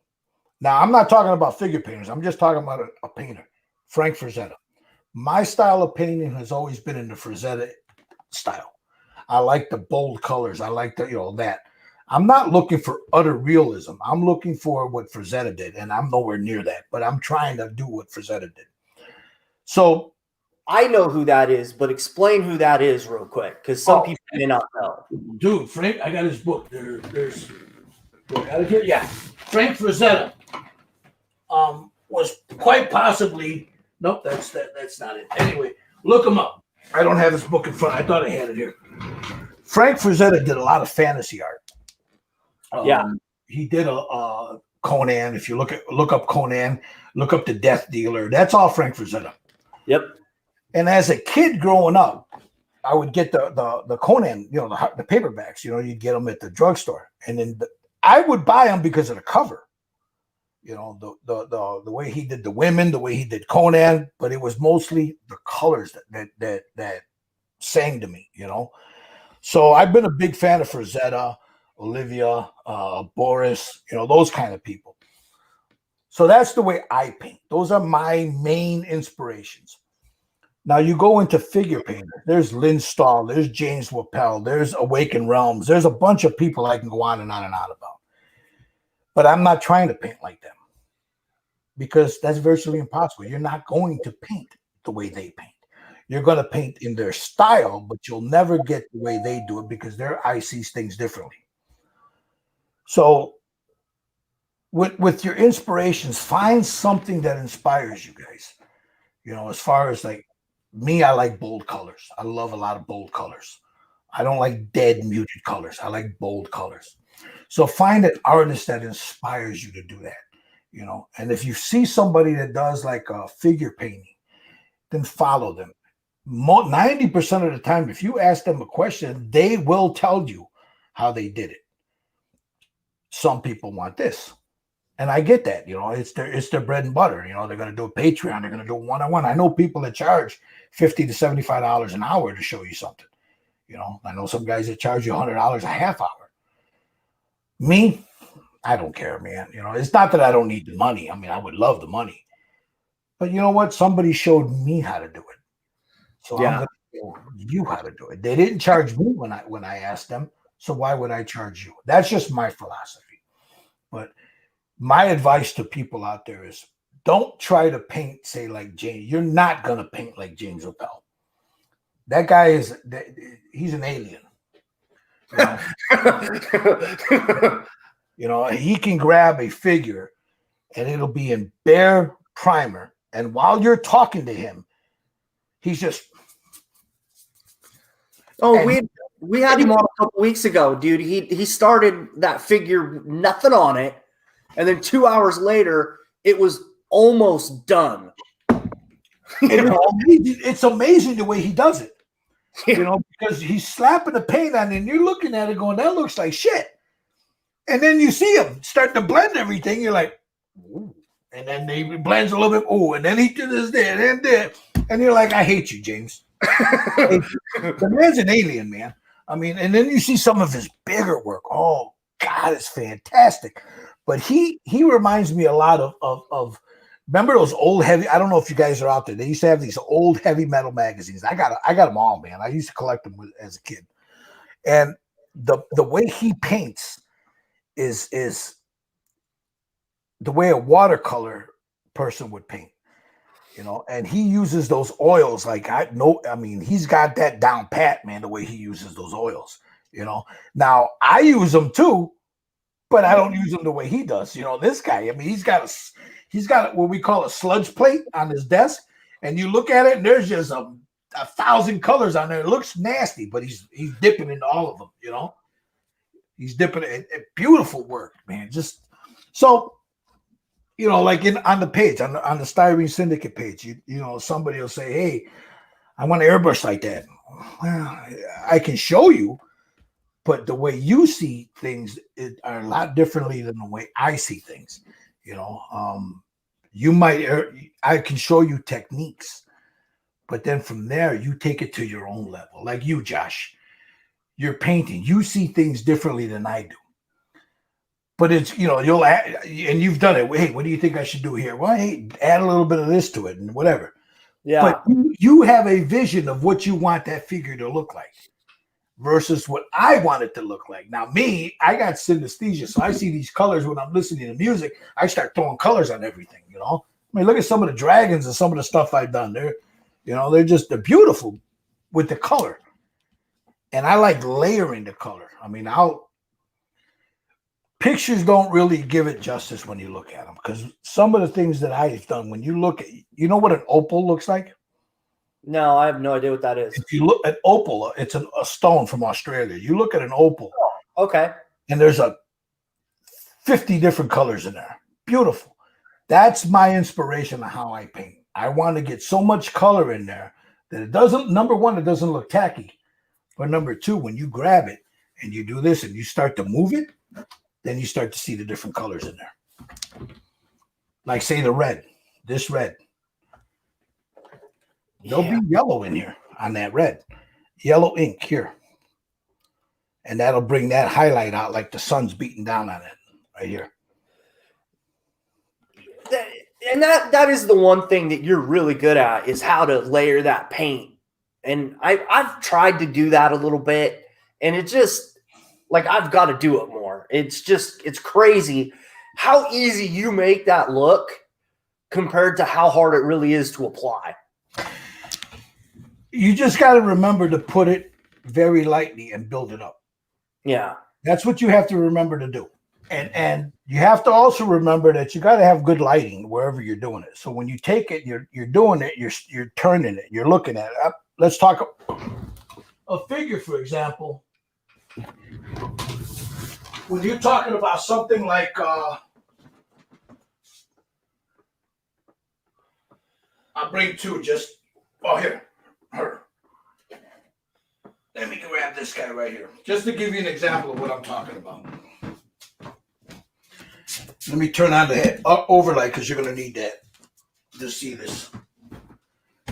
Now, I'm not talking about figure painters. I'm just talking about a painter, Frank Frazetta. My style of painting has always been in the Frazetta style. I like the bold colors. I like that. I'm not looking for utter realism. I'm looking for what Frazetta did, and I'm nowhere near that, but I'm trying to do what Frazetta did. So I know who that is, but explain who that is real quick, because some people may not know. Dude, Frank, I got his book. There's out of here. Yeah. Frank Frazetta was quite possibly that's not it. Anyway, look him up. I don't have his book in front. I thought I had it here. Frank Frazetta did a lot of fantasy art. He did a Conan. If you look up Conan, look up the Death Dealer. That's all Frank Frazetta. Yep. And as a kid growing up, I would get the Conan, the paperbacks. You'd get them at the drugstore, and then I would buy them because of the cover. The way he did the women, the way he did Conan, but it was mostly the colors that sang to me, So I've been a big fan of Frazetta, Olivia, Boris, those kind of people. So that's the way I paint. Those are my main inspirations. Now you go into figure painting. There's Lynn Stahl, there's James Wappel, there's Awakened Realms. There's a bunch of people I can go on and on and on about. But I'm not trying to paint like them, because that's virtually impossible. You're not going to paint the way they paint. You're going to paint in their style, but you'll never get the way they do it, because their eye sees things differently. So with your inspirations, find something that inspires you guys. As far as like me, I like bold colors. I love a lot of bold colors. I don't like dead muted colors. I like bold colors. So find an artist that inspires you to do that, and if you see somebody that does like a figure painting, then follow them. 90% of the time, if you ask them a question, they will tell you how they did it. Some people want this, and I get that. It's their bread and butter. They're going to do a Patreon. They're going to do a one-on-one. I know people that charge $50 to $75 an hour to show you something. I know some guys that charge you $100 a half hour. Me, I don't care, man. It's not that I don't need the money. I mean, I would love the money, but you know what? Somebody showed me how to do it, so I'm going to show you how to do it. They didn't charge me when I asked them, so why would I charge you? That's just my philosophy. But my advice to people out there is, don't try to paint, say, like James. You're not going to paint like James Wappel. That guy he's an alien. He can grab a figure and it'll be in bare primer, and while you're talking to him, he's just Oh, And we had him on a couple weeks ago, dude. He started that figure, nothing on it, and then 2 hours later, it was almost done. It's amazing the way he does it. Yeah. You know, because he's slapping the paint on, and you're looking at it going, "That looks like shit." And then you see him start to blend everything. You're like, "Ooh." And then he blends a little bit. Oh, and then he did this there and there. And you're like, "I hate you, James." The man's an alien, man. I mean, and then you see some of his bigger work. Oh God, it's fantastic. But he reminds me a lot of remember those old heavy. I don't know if you guys are out there. They used to have these old heavy metal magazines. I got them all, man. I used to collect them as a kid. And the way he paints is the way a watercolor person would paint. You know, and he uses those oils like he's got that down pat, man, the way he uses those oils, you know. Now I use them too, but I don't use them the way he does. You know, this guy, I mean, he's got what we call a sludge plate on his desk, and you look at it and there's just a 1,000 colors on there. It looks nasty, but he's dipping into all of them, you know. He's dipping in beautiful work, man. Just so you know, like on the page, on the Styrene Syndicate page, you know, somebody will say, "Hey, I want an airbrush like that." Well, I can show you, but the way you see things are a lot differently than the way I see things. You know, I can show you techniques, but then from there, you take it to your own level. Like you, Josh, you're painting. You see things differently than I do. But it's, you know, and you've done it. Hey, what do you think I should do here? Well, hey, add a little bit of this to it and whatever. Yeah. But you have a vision of what you want that figure to look like versus what I want it to look like. Now, me, I got synesthesia, so I see these colors when I'm listening to music. I start throwing colors on everything, you know. I mean, look at some of the dragons and some of the stuff I've done. They're beautiful with the color. And I like layering the color. I mean, pictures don't really give it justice when you look at them, because some of the things that I've done, when you look at, you know what an opal looks like? No, I have no idea what that is. If you look at opal, it's a stone from Australia. You look at an opal. Oh, okay. And there's 50 different colors in there. Beautiful. That's my inspiration of how I paint. I want to get so much color in there that it doesn't, number one, it doesn't look tacky. But number two, when you grab it and you do this and you start to move it, then you start to see the different colors in there. Like, say, the red, this red. There'll be yellow in here on that red. Yellow ink here. And that'll bring that highlight out like the sun's beating down on it right here. That is the one thing that you're really good at, is how to layer that paint. And I've tried to do that a little bit, and it just, like, I've got to do it more. It's crazy how easy you make that look compared to how hard it really is to apply. You just got to remember to put it very lightly and build it up. Yeah. That's what you have to remember to do. And you have to also remember that you got to have good lighting wherever you're doing it. So when you take it, you're doing it, you're turning it, you're looking at it. Let's talk a figure, for example. When you're talking about something like I'll bring two here. Her. Let me grab this guy right here, just to give you an example of what I'm talking about. Let me turn on the overlay, because you're going to need that to see this.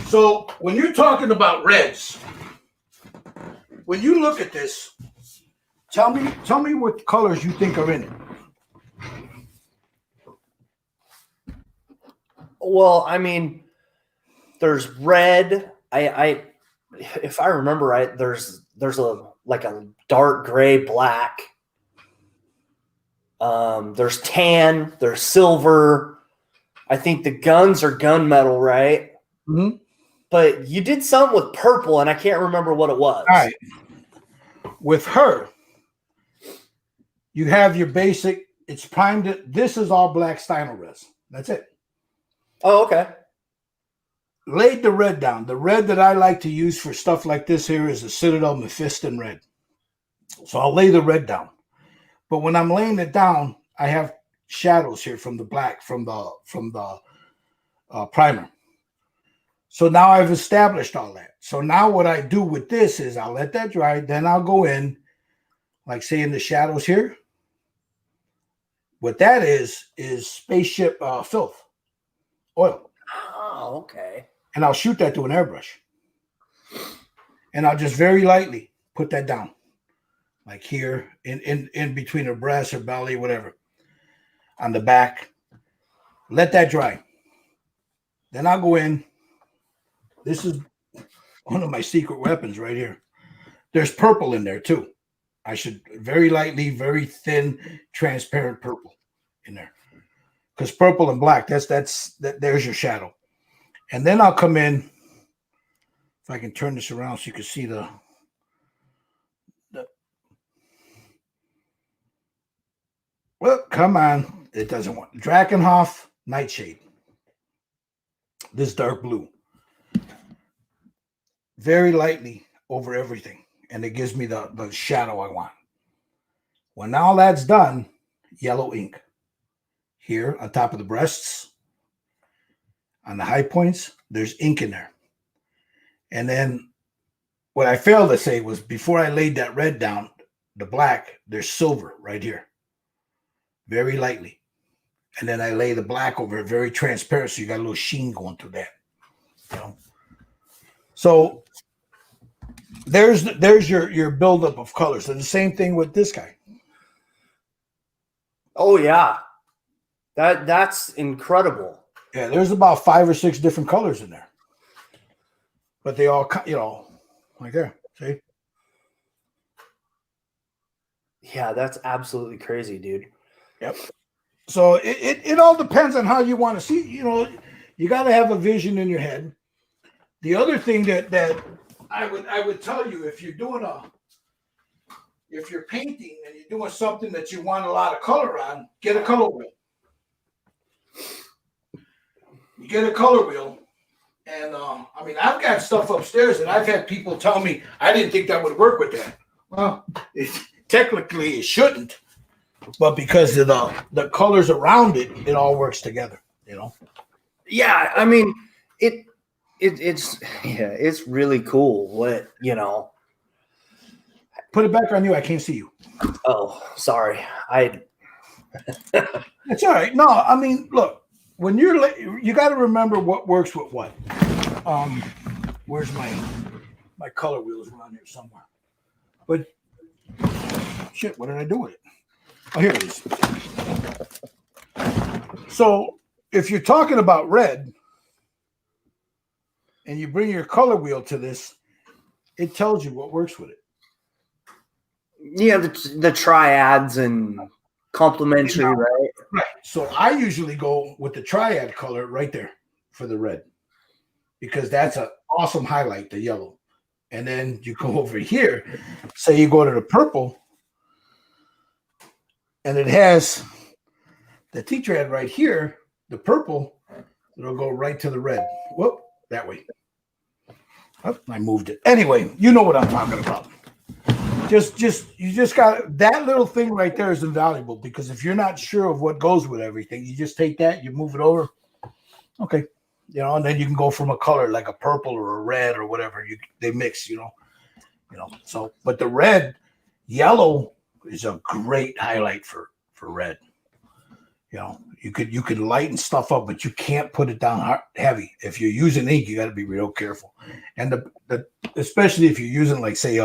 So when you're talking about reds, when you look at this, tell me what colors you think are in it. Well, I mean, there's red. If I remember right, there's a dark gray, black. There's tan, there's silver. I think the guns are gunmetal, right? Mm-hmm. But you did something with purple, and I can't remember what it was. All right. With her, you have your basic, it's primed. This is all black Stynylrez. That's it. Oh, okay. laid the red down. The red that I like to use for stuff like this here is the Citadel Mephiston red. So I'll lay the red down. But when I'm laying it down, I have shadows here from the black, from the primer. So now I've established all that. So now what I do with this is I'll let that dry. Then I'll go in, like say in the shadows here. What that is spaceship filth, oil. Oh, okay. And I'll shoot that to an airbrush. And I'll just very lightly put that down. Like here, in between her breast, her belly, whatever. On the back. Let that dry. Then I'll go in. This is one of my secret weapons right here. There's purple in there too. I should very lightly, very thin, transparent purple in there. Because purple and black, there's your shadow. And then I'll come in. If I can turn this around so you can see the well, come on. It doesn't want Drakenhof Nightshade. This dark blue. Very lightly over everything. And it gives me the shadow I want. When all that's done, yellow ink. Here on top of the breasts, on the high points, there's ink in there. And then what I failed to say was before I laid that red down, the black, there's silver right here. Very lightly. And then I lay the black over it, very transparent, so you got a little sheen going through that. You know? So there's your buildup of colors. And the same thing with this guy. Oh yeah. That's incredible. Yeah, there's about 5 or 6 different colors in there. But they all, you know, like there. See? Yeah, that's absolutely crazy, dude. Yep. So it all depends on how you want to see. You know, you got to have a vision in your head. The other thing that I would tell you, if you're painting and you're doing something that you want a lot of color on, get a color wheel. You get a color wheel, and I mean, I've got stuff upstairs that I've had people tell me I didn't think that would work with that. Well, technically it shouldn't, but because of the colors around it, it all works together. You know? Yeah, I mean, it's really cool. What, you know? Put it back on you. I can't see you. Oh, sorry. It's all right. No, I mean, look. When you got to remember what works with what. Where's my color wheels around here somewhere? But shit, what did I do with it? Oh, here it is. So if you're talking about red, and you bring your color wheel to this, it tells you what works with it. Yeah, the triads and complementary, right? Right. So I usually go with the triad color right there for the red, because that's an awesome highlight, the yellow. And then you go over here, say you go to the purple, and it has the tetrad right here, the purple, it'll go right to the red. Whoop, that way. Oh, I moved it. Anyway, you know what I'm talking about. You just got that little thing right there is invaluable, because if you're not sure of what goes with everything, you just take that, you move it over. Okay. You know, and then you can go from a color like a purple or a red or whatever they mix, you know. So, but the yellow is a great highlight for red. You know, you could lighten stuff up, but you can't put it down heavy. If you're using ink, you got to be real careful. And especially if you're using, like, say,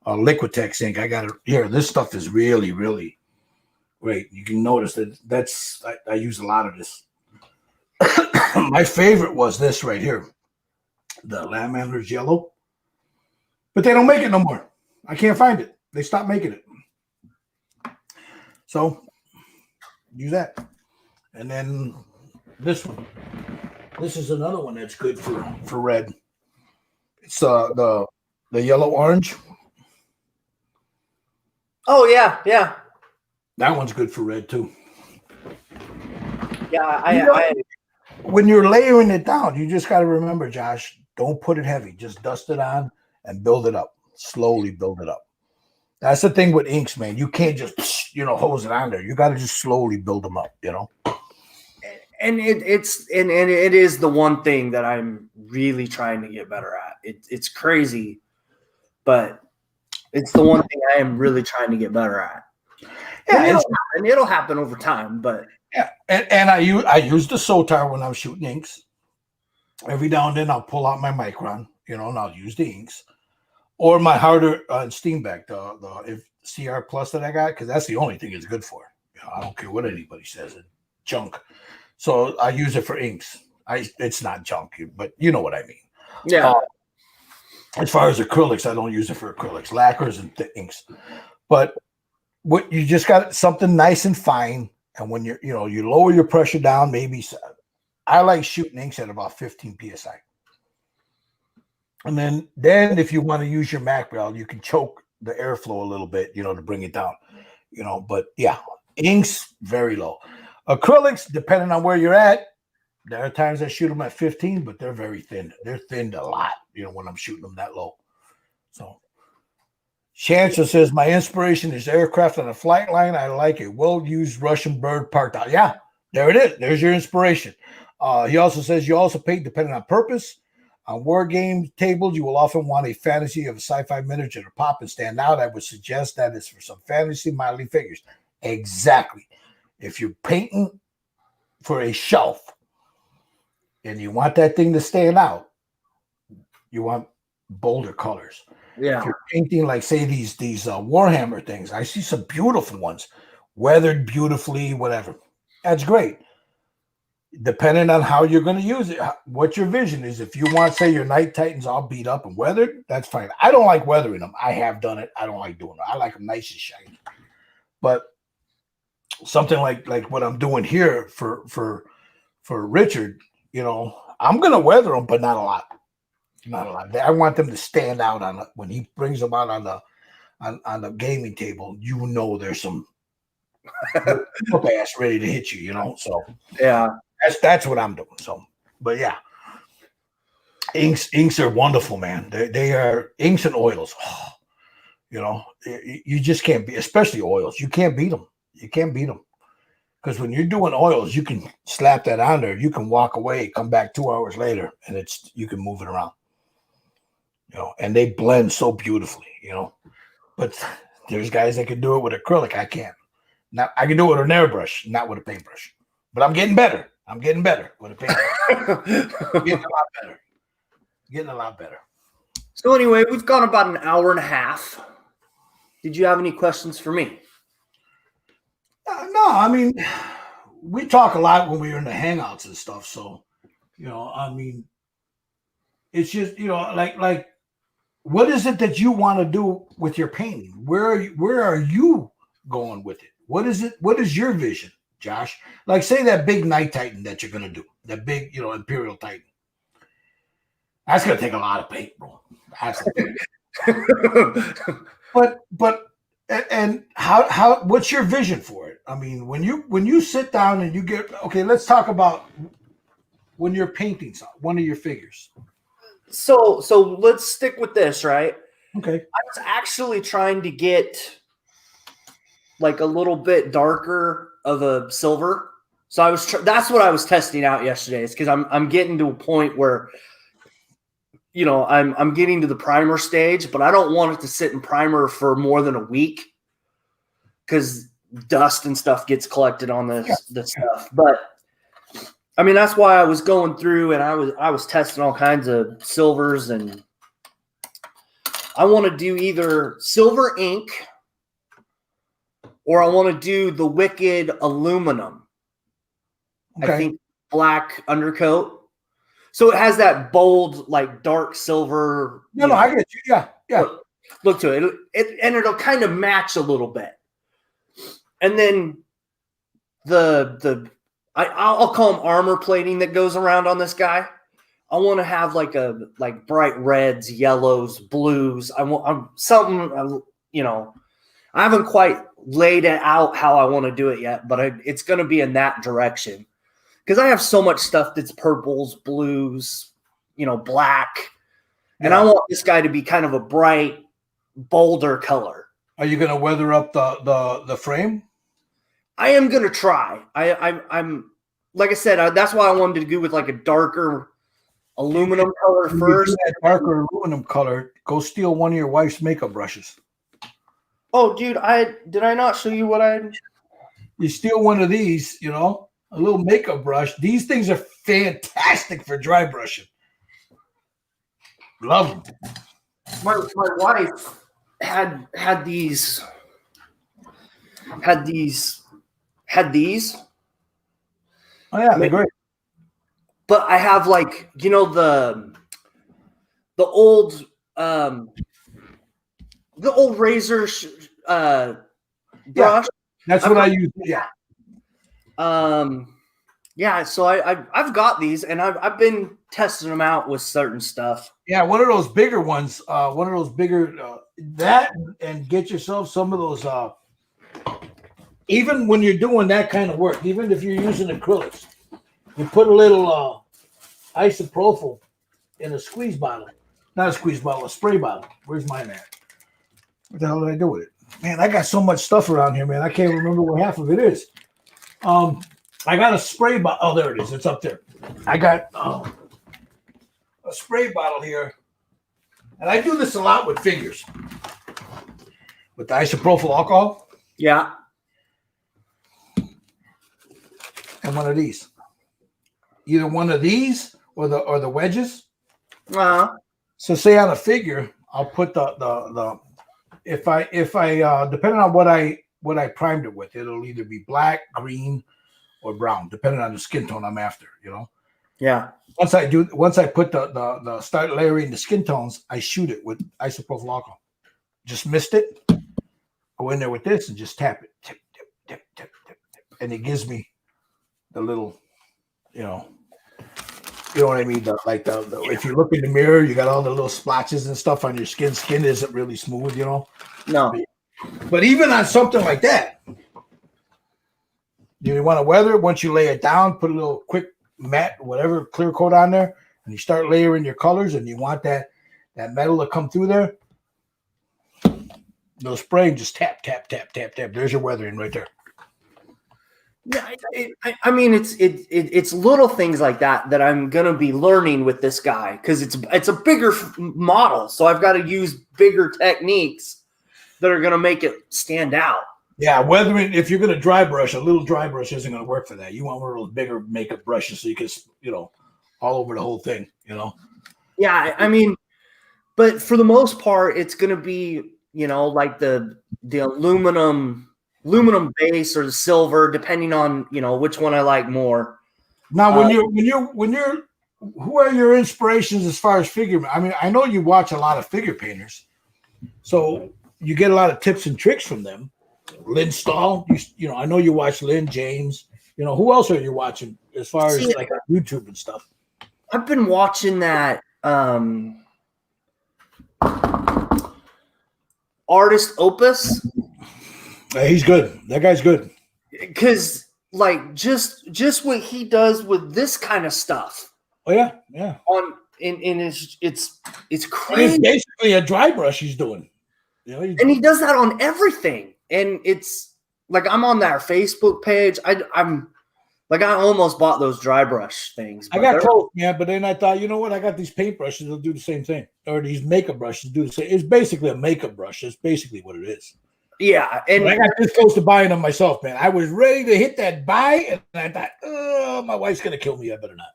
Liquitex ink. I got it here. This stuff is really, really great. You can notice that I use a lot of this. My favorite was this right here, the Lamb Antlers Yellow, but they don't make it no more. I can't find it. They stopped making it. So use that. And then this one. This is another one that's good for red. It's the yellow orange. Oh yeah. That one's good for red too. Yeah, when you're layering it down, you just got to remember, Josh, don't put it heavy. Just dust it on and build it up. Slowly build it up. That's the thing with inks, man. You can't just, hose it on there. You got to just slowly build them up, And it is the one thing that I'm really trying to get better at. It's crazy, but it's the one thing I am really trying to get better at. Yeah, and it'll happen over time, but yeah. And I use the Sotar when I'm shooting inks. Every now and then I'll pull out my Micron, and I'll use the inks. Or my harder Steenbeck, the CR Plus that I got, because that's the only thing it's good for. I don't care what anybody says, it's junk. So I use it for inks. It's not junk, but you know what I mean. Yeah. As far as acrylics, I don't use it for acrylics, lacquers, and inks. But what you just got something nice and fine, and when you lower your pressure down, maybe I like shooting inks at about 15 psi. And then if you want to use your Mac rail, you can choke the airflow a little bit, to bring it down, But yeah, inks very low. Acrylics, depending on where you're at, there are times I shoot them at 15, but they're very thin. They're thinned a lot, when I'm shooting them that low. So Chancellor says, my inspiration is aircraft on a flight line. I like a well-used Russian bird parked out. Yeah, there it is. There's your inspiration. He also says you also paint depending on purpose. On war game tables, you will often want a fantasy of a sci-fi miniature to pop and stand out. I would suggest that is for some fantasy modeling figures. Exactly. If you're painting for a shelf and you want that thing to stand out, you want bolder colors. Yeah. If you're painting like, say, these Warhammer things, I see some beautiful ones, weathered beautifully, whatever. That's great. Depending on how you're going to use it, what your vision is. If you want, say, your Night Titans all beat up and weathered, that's fine. I don't like weathering them. I have done it. I don't like doing it. I like them nice and shiny. But something like what I'm doing here for Richard, I'm going to weather them, but not a lot. Not a lot. I want them to stand out when he brings them out on the gaming table. There's some ass ready to hit you. So yeah. That's what I'm doing. So, but yeah, inks are wonderful, man. They are inks and oils. Oh, you just can't be, especially oils. You can't beat them. You can't beat them because when you're doing oils, you can slap that on there. You can walk away, come back 2 hours later, and you can move it around. And they blend so beautifully. But there's guys that can do it with acrylic. I can't. Now I can do it with an airbrush, not with a paintbrush. But I'm getting better. I'm getting better with a paintbrush. Getting a lot better. So anyway, we've gone about an hour and a half. Did you have any questions for me? No, I mean, we talk a lot when we're in the hangouts and stuff. So, it's just, like, what is it that you want to do with your painting? Where are you going with it? What is it? What is your vision, Josh? Like, say that big Night Titan that you're going to do, that big, Imperial Titan. That's going to take a lot of paint, bro. But how? What's your vision for it? I mean, when you sit down and you get okay, let's talk about when you're painting one of your figures. So let's stick with this, right? Okay. I was actually trying to get like a little bit darker of a silver. So that's what I was testing out yesterday. Is because I'm getting to a point where I'm getting to the primer stage, but I don't want it to sit in primer for more than a week because dust and stuff gets collected on the stuff. But I mean, that's why I was going through and I was testing all kinds of silvers, and I want to do either silver ink or I want to do the Wicked aluminum. Okay. I think black undercoat. So it has that bold, like dark silver. No, I get you. Yeah. Look to it. And it'll kind of match a little bit. And then I'll call them armor plating that goes around on this guy. I want to have like bright reds, yellows, blues. I haven't quite laid it out how I want to do it yet, but it's going to be in that direction. because I have so much stuff that's purples, blues, black, and I want this guy to be kind of a bright, bolder color. Are you going to weather up the frame? I am going to try. I'm like I said, that's why I wanted to go with like a darker aluminum color first. That darker aluminum color, go steal one of your wife's makeup brushes. Oh, dude, did I not show you what I had? You steal one of these, a little makeup brush. These things are fantastic for dry brushing. Love them. My wife had these. Oh yeah, they're great. But I have like the old razor brush. Yeah, that's what I use. Yeah. Yeah. So I've got these, and I've been testing them out with certain stuff. Yeah, one of those bigger ones. That, and get yourself some of those. Even when you're doing that kind of work, even if you're using acrylics, you put a little isopropyl in a squeeze bottle. Not a squeeze bottle, a spray bottle. Where's mine at? What the hell did I do with it? Man, I got so much stuff around here, man. I can't remember what half of it is. I got a spray bottle. Oh, there it is. It's up there. I got a spray bottle here. And I do this a lot with figures. With the isopropyl alcohol. Yeah. And one of these. Either one of these or the wedges. Uh-huh. So say on a figure, I'll put the if I depending on what I primed it with, it'll either be black, green, or brown, depending on the skin tone I'm after, Yeah. Once I put the start layering the skin tones, I shoot it with isopropyl alcohol. Just missed it. Go in there with this and just tap it. Tip, tip, tip, tip, tip, tip. And it gives me the little, you know what I mean? If you look in the mirror, you got all the little splotches and stuff on your skin. Skin isn't really smooth, No. But even on something like that, you want to weather it. Once you lay it down, put a little quick matte, whatever, clear coat on there, and you start layering your colors, and you want that metal to come through there. No spraying, just tap, tap, tap, tap, tap. There's your weathering right there. Yeah, I mean, it's little things like that I'm gonna be learning with this guy, because it's a bigger model, so I've got to use bigger techniques that are gonna make it stand out. Yeah, weathering. If you're gonna dry brush, a little dry brush isn't gonna work for that. You want one of those bigger makeup brushes so you can, all over the whole thing. Yeah, I mean, but for the most part, it's gonna be like the aluminum base or the silver, depending on which one I like more. Now, when you're, who are your inspirations as far as figure? I mean, I know you watch a lot of figure painters, so you get a lot of tips and tricks from them. Lynn Stahl, I know you watch Lynn James. Who else are you watching as far as like YouTube and stuff? I've been watching that Artist Opus. He's good. That guy's good. Because just what he does with this kind of stuff. Oh yeah, yeah. It's crazy. It's basically a dry brush he's doing. And he does that on everything. And it's like, I'm on their Facebook page. I'm like, I almost bought those dry brush things. I got close, yeah, but then I thought, you know what? I got these paint brushes. They'll do the same thing. Or these makeup brushes do the same. It's basically a makeup brush. That's basically what it is. Yeah, and I got this close to buying them myself, man. I was ready to hit that buy, and I thought, oh, my wife's gonna kill me. I better not.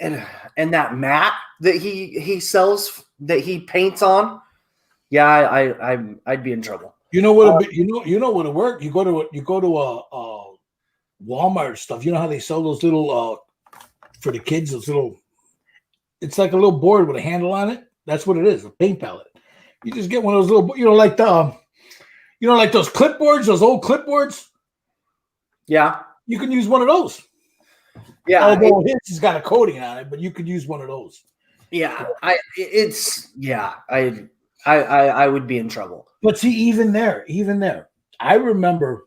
And that matte that he sells, that he paints on, yeah, I'd be in trouble. You know what? You know what'll work. You go to a Walmart stuff. You know how they sell those little for the kids, those little. It's like a little board with a handle on it. That's what it is, a paint palette. You just get one of those little, like those clipboards, those old clipboards. Yeah, you can use one of those. Yeah, although his has got a coating on it, but you could use one of those. Yeah, I would be in trouble. But see, even there, I remember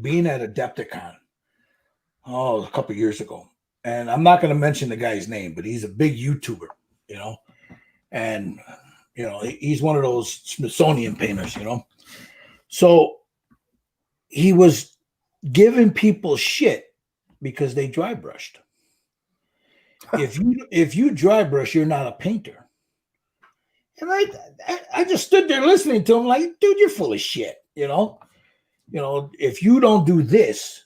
being at Adepticon, a couple years ago. And I'm not going to mention the guy's name, but he's a big YouTuber, you know, and, you know, he's one of those Smithsonian painters, you know. So he was giving people shit because they dry brushed. If you dry brush, you're not a painter. And I just stood there listening to him like, dude, you're full of shit, you know. You know, if you don't do this,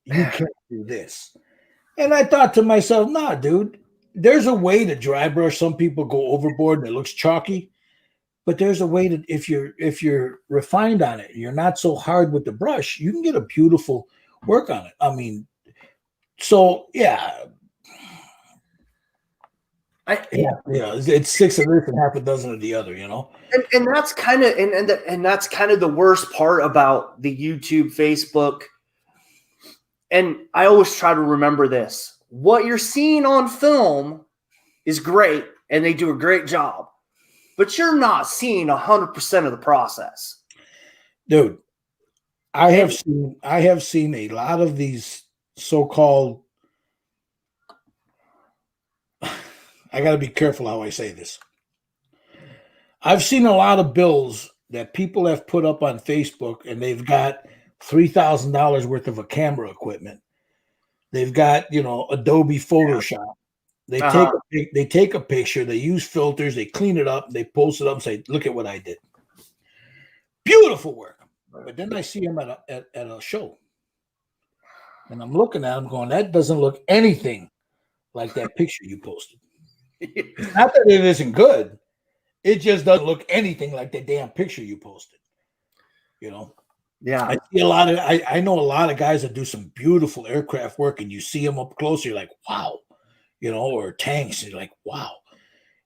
you can't do this. And I thought to myself, nah, dude, there's a way to dry brush. Some people go overboard and it looks chalky, but there's a way to, if you're refined on it, you're not so hard with the brush, you can get a beautiful work on it. I mean, so yeah. It's 6 of this and half a dozen of the other, you know. And that's kind of and that's kind of the worst part about the YouTube, Facebook. And I always try to remember this. What you're seeing on film is great, and they do a great job. But you're not seeing 100% of the process. Dude, I have seen a lot of these so-called, I got to be careful how I say this. I've seen a lot of bills that people have put up on Facebook, and they've got $3,000 worth of a camera equipment. They've got, you know, Adobe Photoshop. They take a picture, they use filters, they clean it up, they post it up and say, look at what I did. Beautiful work. But then I see them at a show. And I'm looking at them going, that doesn't look anything like that picture you posted. Not that it isn't good. It just doesn't look anything like the damn picture you posted. You know? Yeah. I see I know a lot of guys that do some beautiful aircraft work, and you see them up close, you're like, wow. You know, or tanks, and you're like, wow.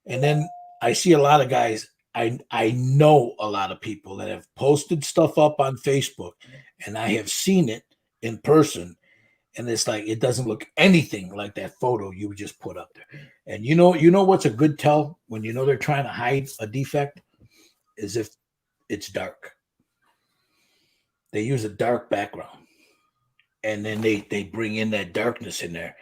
And then I see a lot of guys, I know a lot of people that have posted stuff up on Facebook, and I have seen it in person, and it's like it doesn't look anything like that photo you just put up there. And you know what's a good tell when you know they're trying to hide a defect is if it's dark. They use a dark background, and then they bring in that darkness in there,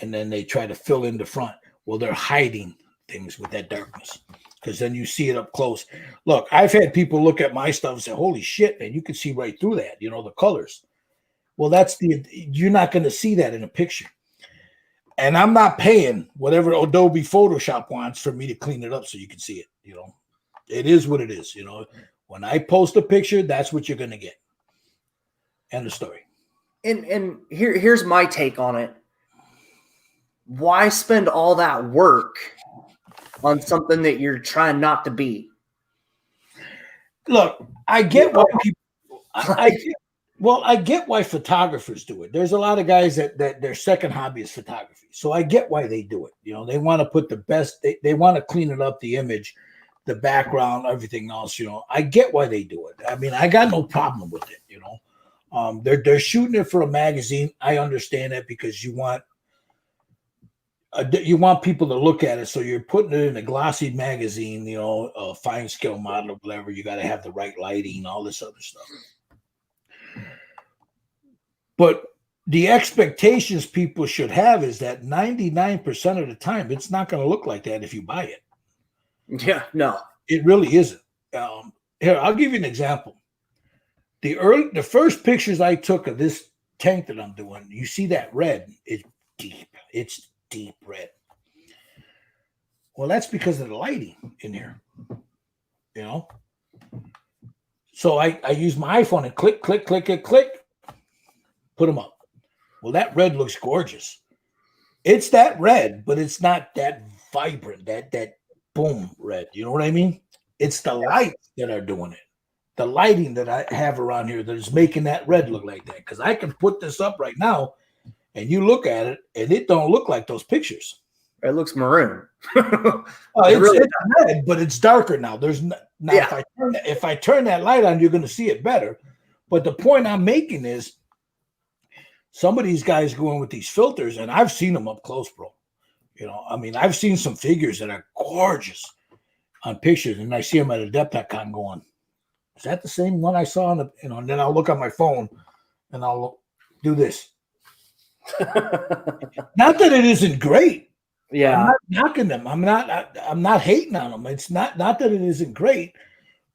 and then they try to fill in the front. Well, they're hiding things with that darkness, because then you see it up close. Look, I've had people look at my stuff and say, holy shit, man, you can see right through that, you know, the colors. Well, you're not going to see that in a picture. And I'm not paying whatever Adobe Photoshop wants for me to clean it up so you can see it, you know. It is what it is, you know. When I post a picture, that's what you're going to get. End of story. And here's my take on it. Why spend all that work on something that you're trying not to be? Look, I get why people. I get why photographers do it. There's a lot of guys that their second hobby is photography, so I get why they do it. You know, they want to put the best. They want to clean it up, the image, the background, everything else. You know, I get why they do it. I mean, I got no problem with it. You know, they're shooting it for a magazine. I understand that, because you want people to look at it, so you're putting it in a glossy magazine, you know, a fine scale model or whatever. You got to have the right lighting, all this other stuff. But the expectations people should have is that 99% of the time, it's not going to look like that if you buy it. Yeah, no, it really isn't. Here, I'll give you an example. The first pictures I took of this tank that I'm doing, you see that red? It's deep. It's deep red. Well, that's because of the lighting in here, you know. So I use my iPhone and click, put them up. Well, that red looks gorgeous. It's that red, but it's not that vibrant, that boom red. You know what I mean? It's the lights that are doing it. The lighting that I have around here that is making that red look like that. Because I can put this up right now, and you look at it, and it don't look like those pictures. It looks maroon. It's red, but it's darker now. If I turn that light on, you're going to see it better. But the point I'm making is, some of these guys go in with these filters, and I've seen them up close, bro. You know, I mean, I've seen some figures that are gorgeous on pictures, and I see them at a Adepticon going, is that the same one I saw on the, you know, and then I'll look on my phone and I'll do this. Not that it isn't great. Yeah. I'm not knocking them. I'm not hating on them. It's not that it isn't great,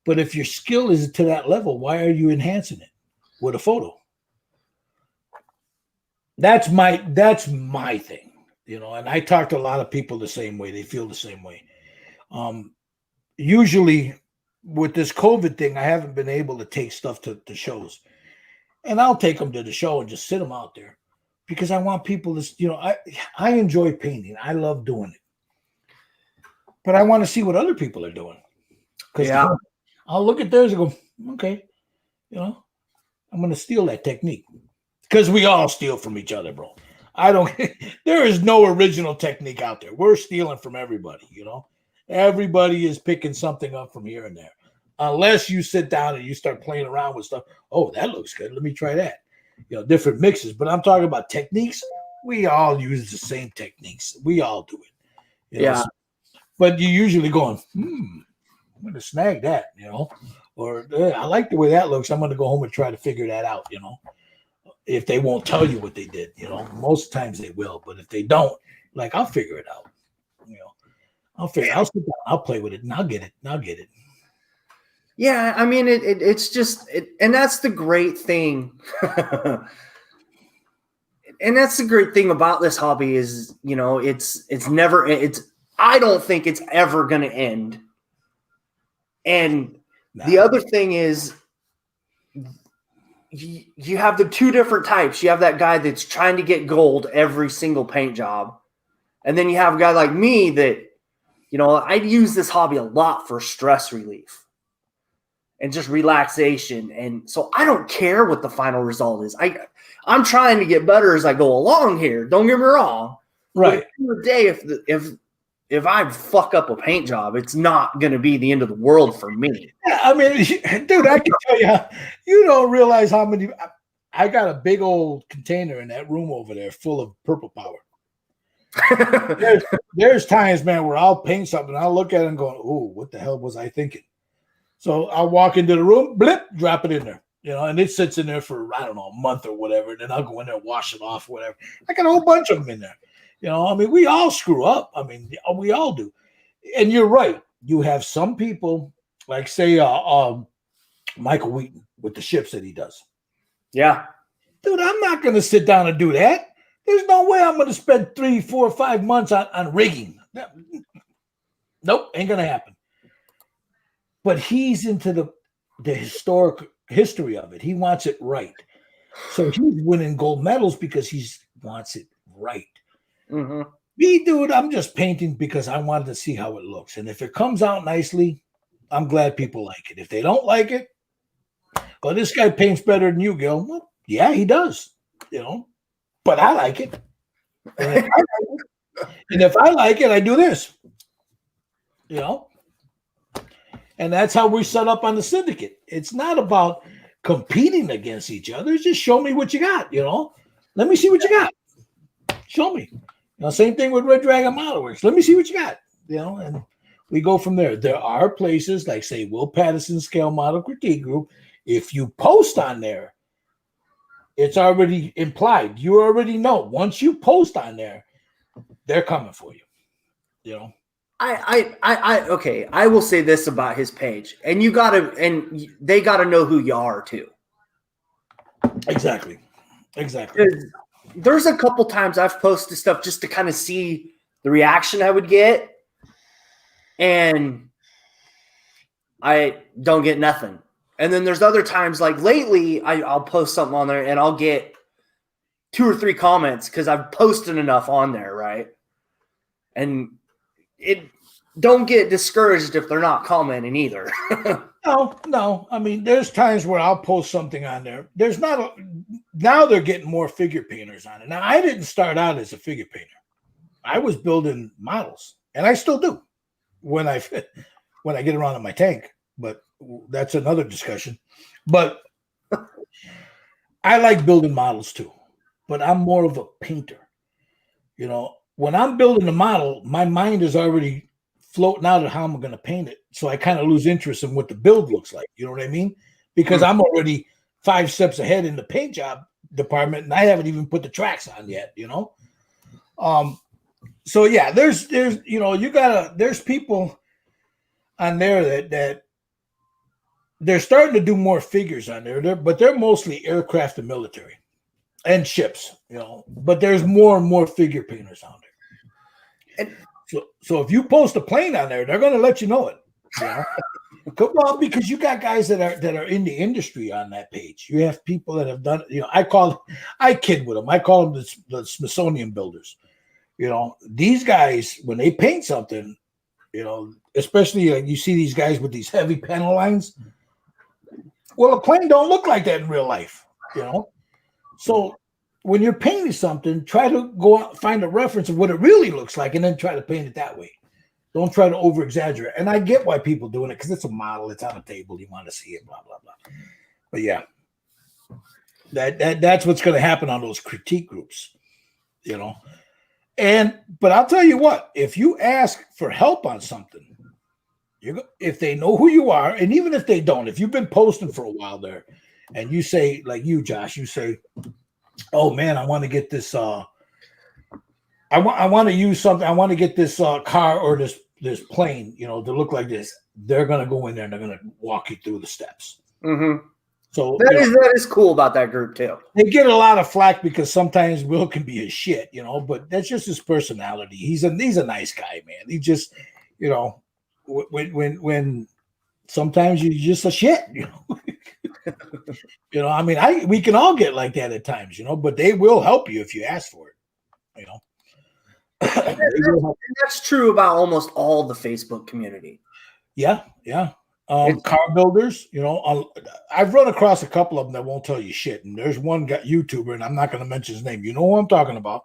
but if your skill is to that level, why are you enhancing it with a photo? That's my thing, you know. And I talk to a lot of people the same way. They feel the same way. Usually with this COVID thing, I haven't been able to take stuff to shows, and I'll take them to the show and just sit them out there because I want people to, you know, I enjoy painting. I love doing it, but I want to see what other people are doing. Because I'll look at theirs and go, okay, you know, I'm going to steal that technique. Because we all steal from each other, bro. There is no original technique out there. We're stealing from everybody, you know. Everybody is picking something up from here and there. Unless you sit down and you start playing around with stuff. Oh, that looks good. Let me try that. You know, different mixes. But I'm talking about techniques. We all use the same techniques. We all do it. You know? But you're usually going, I'm going to snag that, you know. Or I like the way that looks. I'm going to go home and try to figure that out, you know. If they won't tell you what they did, you know, most times they will. But if they don't, like, I'll figure it out. You know, I'll sit down, I'll play with it, and I'll get it. Yeah, I mean, it's just, and that's the great thing. And that's the great thing about this hobby is, you know, I don't think it's ever going to end. And the other thing is, you have the two different types. You have that guy that's trying to get gold every single paint job. And then you have a guy like me that, you know, I use this hobby a lot for stress relief and just relaxation. And so I don't care what the final result is. I'm trying to get better as I go along here. Don't get me wrong. Right. But at the end of the day, if I fuck up a paint job, it's not going to be the end of the world for me. Yeah, I mean, dude, I can tell you, you don't realize how many. I got a big old container in that room over there full of purple power. there's times, man, where I'll paint something, I'll look at it and go, "Oh, what the hell was I thinking?" So I'll walk into the room, blip, drop it in there, you know, and it sits in there for, I don't know, a month or whatever. And then I'll go in there, wash it off, whatever. I got a whole bunch of them in there. You know, I mean, we all screw up. I mean, we all do. And you're right. You have some people, like, say, Michael Wheaton with the ships that he does. Yeah. Dude, I'm not going to sit down and do that. There's no way I'm going to spend 3, 4, 5 months on rigging. Nope, ain't going to happen. But he's into the historic history of it. He wants it right. So he's winning gold medals because he wants it right. Mm-hmm. Me, dude, I'm just painting because I wanted to see how it looks. And if it comes out nicely, I'm glad people like it. If they don't like it, well, this guy paints better than you, Gil. Well, yeah, he does, you know, but I like it. And if I like it, I do this, you know. And that's how we set up on the syndicate. It's not about competing against each other. It's just show me what you got, you know. Let me see what you got. Show me. You know, same thing with Red Dragon Model Works. Let me see what you got, you know, and we go from there. There are places like, say, Will Patterson Scale Model Critique Group. If you post on there, it's already implied. You already know. Once you post on there, they're coming for you, you know. Okay, I will say this about his page, and they gotta know who you are too. Exactly. There's a couple times I've posted stuff just to kind of see the reaction I would get, and I don't get nothing. And then there's other times, like lately, I'll post something on there and I'll get 2 or 3 comments because I've posted enough on there, right? And don't get discouraged if they're not commenting either. No. I mean, there's times where I'll post something on there. Now they're getting more figure painters on it. Now, I didn't start out as a figure painter. I was building models, and I still do when I get around to my tank. But that's another discussion. But I like building models too. But I'm more of a painter. You know, when I'm building a model, my mind is already floating out of how I'm going to paint it. So I kind of lose interest in what the build looks like. You know what I mean? Because I'm already 5 steps ahead in the paint job department, and I haven't even put the tracks on yet, So yeah, there's there's people on there that they're starting to do more figures on there, but they're mostly aircraft and military and ships, but there's more and more figure painters on there. And so if you post a plane on there, they're going to let you know it. Well, because you got guys that are in the industry on that page. You have people that have done, I kid with them. I call them the Smithsonian builders. These guys, when they paint something, especially you see these guys with these heavy panel lines. Well, a plane don't look like that in real life, So when you're painting something, try to go out, find a reference of what it really looks like, and then try to paint it that way. Don't try to over exaggerate. And I get why people doing it, because it's a model, it's on a table, you want to see it, blah blah blah. But yeah, that's what's going to happen on those critique groups, But I'll tell you what, if you ask for help on something, if they know who you are, and even if they don't, if you've been posting for a while there, and you say, like you, Josh, you say, "Oh man, I want to get this. I want to use something. I want to get this car or this plane, to look like this." They're gonna go in there and they're gonna walk you through the steps. Mm-hmm. So that is cool about that group too. They get a lot of flack because sometimes Will can be a shit, but that's just his personality. He's a nice guy, man. He just, when sometimes you're just a shit, I mean, we can all get like that at times, but they will help you if you ask for it, That's true about almost all the Facebook community. Yeah. Car builders, I've run across a couple of them that won't tell you shit. And there's one YouTuber, and I'm not going to mention his name. You know who I'm talking about.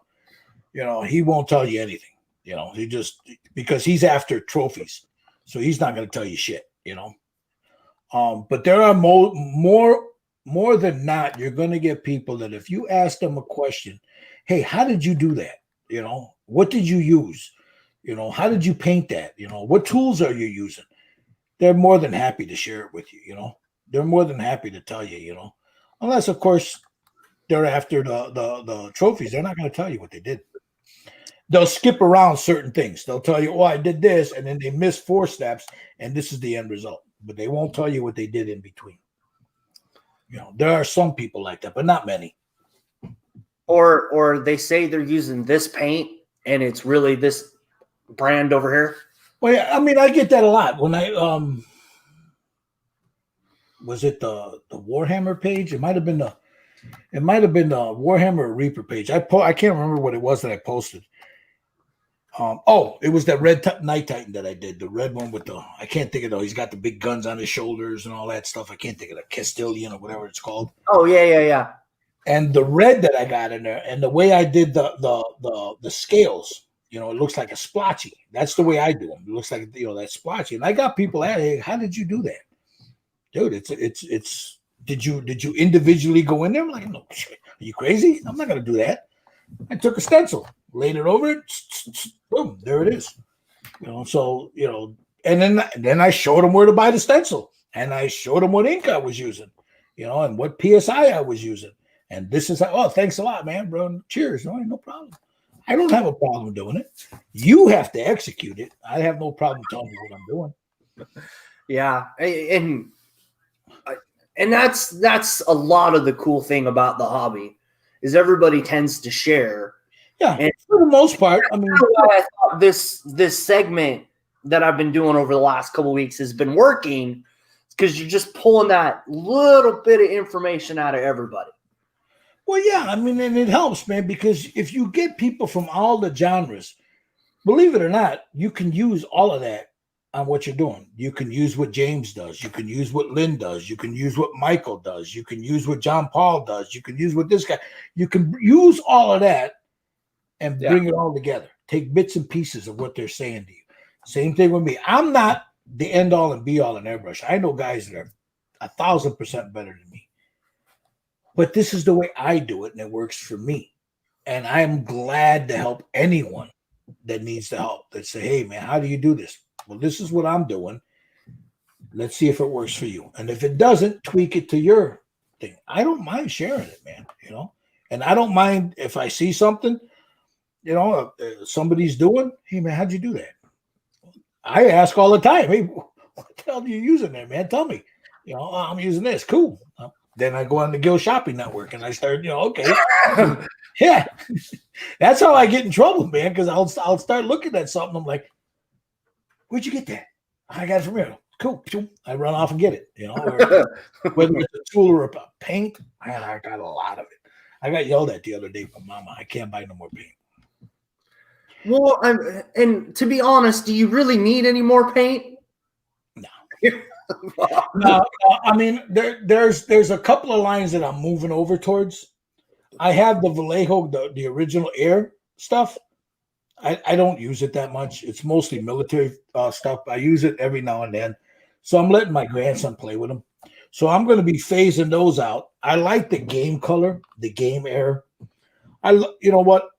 He won't tell you anything. He just, because he's after trophies. So he's not going to tell you shit, But there are more than not, you're going to get people that if you ask them a question, hey, how did you do that? What did you use? How did you paint that? What tools are you using? They're more than happy to share it with you, They're more than happy to tell you, Unless, of course, they're after the trophies. They're not going to tell you what they did. They'll skip around certain things. They'll tell you, I did this, and then they miss 4 steps, and this is the end result. But they won't tell you what they did in between. There are some people like that, but not many. Or they say they're using this paint, and it's really this brand over here. Well, yeah, I mean, I get that a lot. When I was it the Warhammer page? It might have been the Warhammer or Reaper page. I can't remember what it was that I posted. It was that red Night Titan that I did. The red one with I can't think of it. He's got the big guns on his shoulders and all that stuff. I can't think of the Castilian or whatever it's called. Oh yeah. And the red that I got in there, and the way I did the scales, it looks like a splotchy. That's the way I do them. It looks like that splotchy. And I got people asking, hey, how did you do that, dude? It's. Did you individually go in there? I'm like, no, are you crazy? I'm not gonna do that. I took a stencil, laid it over it, boom, there it is. And then I showed them where to buy the stencil, and I showed them what ink I was using, and what PSI I was using. And this is thanks a lot, man, bro. Cheers. No problem. I don't have a problem doing it. You have to execute it. I have no problem telling you what I'm doing. Yeah, and that's a lot of the cool thing about the hobby is everybody tends to share. Yeah, and for the most part. I mean, I thought this segment that I've been doing over the last couple of weeks has been working because you're just pulling that little bit of information out of everybody. Well, yeah, I mean, and it helps, man, because if you get people from all the genres, believe it or not, you can use all of that on what you're doing. You can use what James does. You can use what Lynn does. You can use what Michael does. You can use what John Paul does. You can use what this guy. You can use all of that and bring it all together. Take bits and pieces of what they're saying to you. Same thing with me. I'm not the end all and be all in airbrush. I know guys that are 1,000% better than me. But this is the way I do it, and it works for me. And I'm glad to help anyone that needs the help. That say, hey, man, how do you do this? Well, this is what I'm doing. Let's see if it works for you. And if it doesn't, tweak it to your thing. I don't mind sharing it, man. And I don't mind if I see something, somebody's doing. Hey, man, how'd you do that? I ask all the time. Hey, what the hell are you using there, man? Tell me. I'm using this. Cool. Then I go on the Gil Shopping Network and I start, okay. Yeah. That's how I get in trouble, man, because I'll start looking at something. I'm like, where'd you get that? I got it from here. Cool. I run off and get it, or whether it's a tool or a paint. Man, I got a lot of it. I got yelled at the other day from Mama. I can't buy no more paint. Well, and to be honest, do you really need any more paint? No. No, I mean, there's a couple of lines that I'm moving over towards. I have the Vallejo, the original Air stuff. I don't use it that much. It's mostly military stuff. I use it every now and then. So I'm letting my grandson play with them. So I'm going to be phasing those out. I like the game color, the game Air. You know what?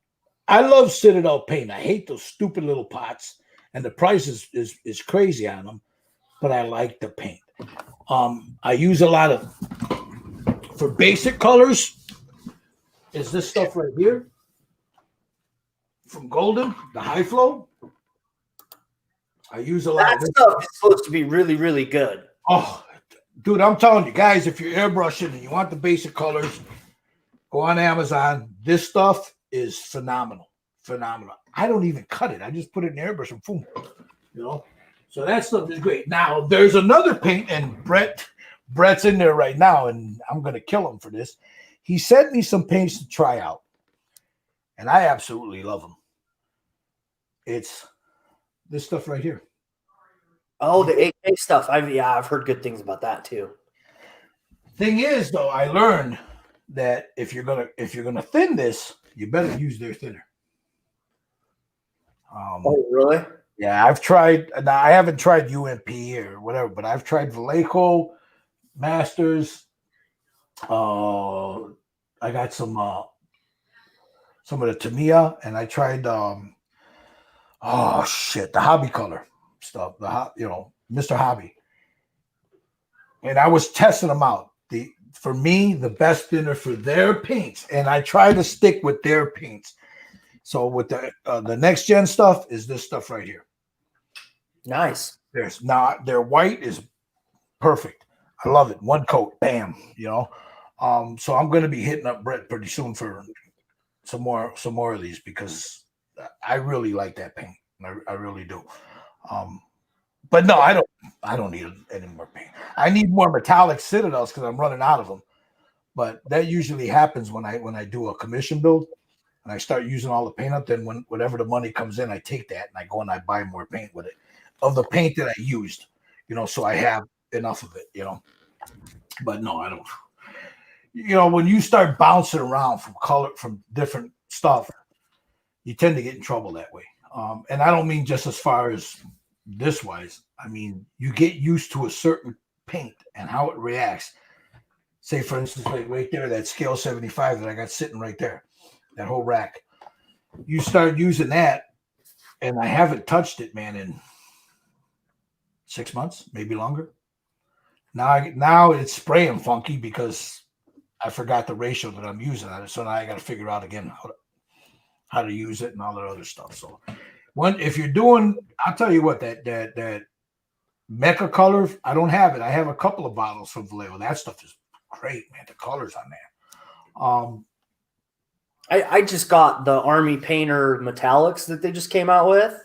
I love Citadel paint. I hate those stupid little pots, and the price is crazy on them. But I like the paint. I use a lot of, for basic colors, is this stuff right here from Golden, the high flow. I use a lot of this stuff. Is supposed to be really, really good. Oh, dude, I'm telling you guys, if you're airbrushing and you want the basic colors, go on Amazon. This stuff is phenomenal. I don't even cut it. I just put it in the airbrush and boom, So that stuff is great. Now there's another paint, and Brett's in there right now, and I'm gonna kill him for this. He sent me some paints to try out, and I absolutely love them. It's this stuff right here. Oh, the 8K stuff. I've heard good things about that too. Thing is, though, I learned that if you're gonna thin this, you better use their thinner. Oh, really? Yeah, I've tried. Now I haven't tried UMP or whatever, but I've tried Vallejo, Masters. I got some of the Tamiya, and I tried the Hobby Color stuff. Mr. Hobby, and I was testing them out. For me, the best thinner for their paints, and I try to stick with their paints. So with the next gen stuff is this stuff right here. Nice. Their white is perfect. I love it. One coat, bam. So I'm going to be hitting up Brett pretty soon for some more of these, because I really like that paint. I really do. But no, I don't need any more paint. I need more metallic Citadels because I'm running out of them. But that usually happens when I do a commission build and I start using all the paint up. Then whenever the money comes in, I take that and I go and I buy more paint with it, of the paint that I used. So I have enough of it. But no, I don't. When you start bouncing around from different stuff, you tend to get in trouble that way. And I don't mean just as far as this wise. I mean, you get used to a certain paint and how it reacts. Say, for instance, like right there, that scale 75 that I got sitting right there, that whole rack. You start using that, and I haven't touched it, man, in 6 months, maybe longer. Now it's spraying funky because I forgot the ratio that I'm using on it. So now I got to figure out again how to use it and all that other stuff. So if you're doing, I'll tell you what, that Mecha color, I don't have it. I have a couple of bottles from Vallejo. That stuff is great, man. The colors on there. I just got the Army Painter metallics that they just came out with.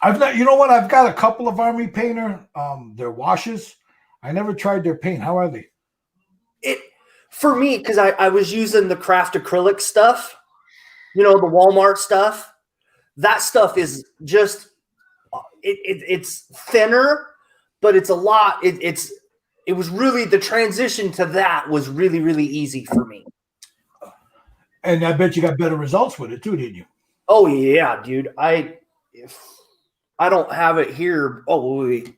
I've got a couple of Army Painter. Their washes. I never tried their paint. How are they? For me, because I was using the craft acrylic stuff, the Walmart stuff. That stuff is just it's thinner, but it's a lot. It was really, the transition to that was really, really easy for me. And I bet you got better results with it too, didn't you? Oh yeah, dude. I don't have it here. Oh, wait.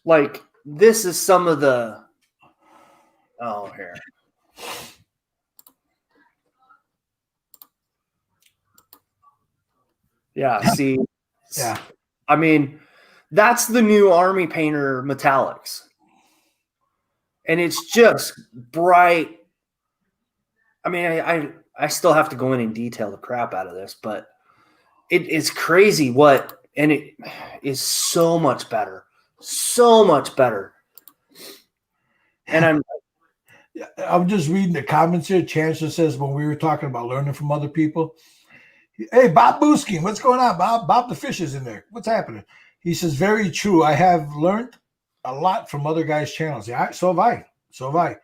Like this is some of the. Oh, here. Yeah. See. Yeah. I mean, that's the new Army Painter metallics. and it's just bright. I mean, I still have to go in and detail the crap out of this, but it is crazy and it is so much better. So much better. And I'm just reading the comments here. Chancellor says when we were talking about learning from other people, hey, Bob Buskin, what's going on, Bob? Bob the Fish is in there. What's happening? He says, very true. I have learned a lot from other guys' channels. Yeah, so have I. So have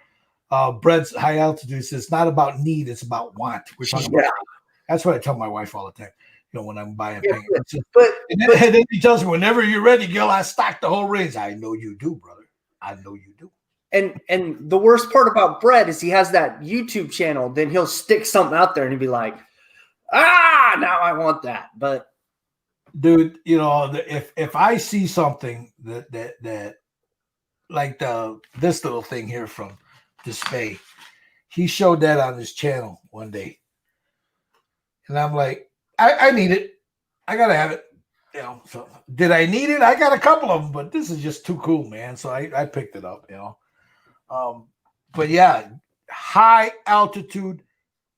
I. Brett's High Altitude says it's not about need, it's about want. We're talking about that's what I tell my wife all the time. You know, when I'm buying paint. And then he tells me, whenever you're ready, Gil, I stock the whole range. I know you do, brother. I know you do. And the worst part about Brett is he has that YouTube channel. Then he'll stick something out there and he'll be like, now I want that. But dude, you know, if I see something that like this little thing here from Display, he showed that on his channel one day, and I'm like, I need it. I gotta have it. You know, so did I need it? I got a couple of them, but this is just too cool, man. So I picked it up, you know. But yeah, High Altitude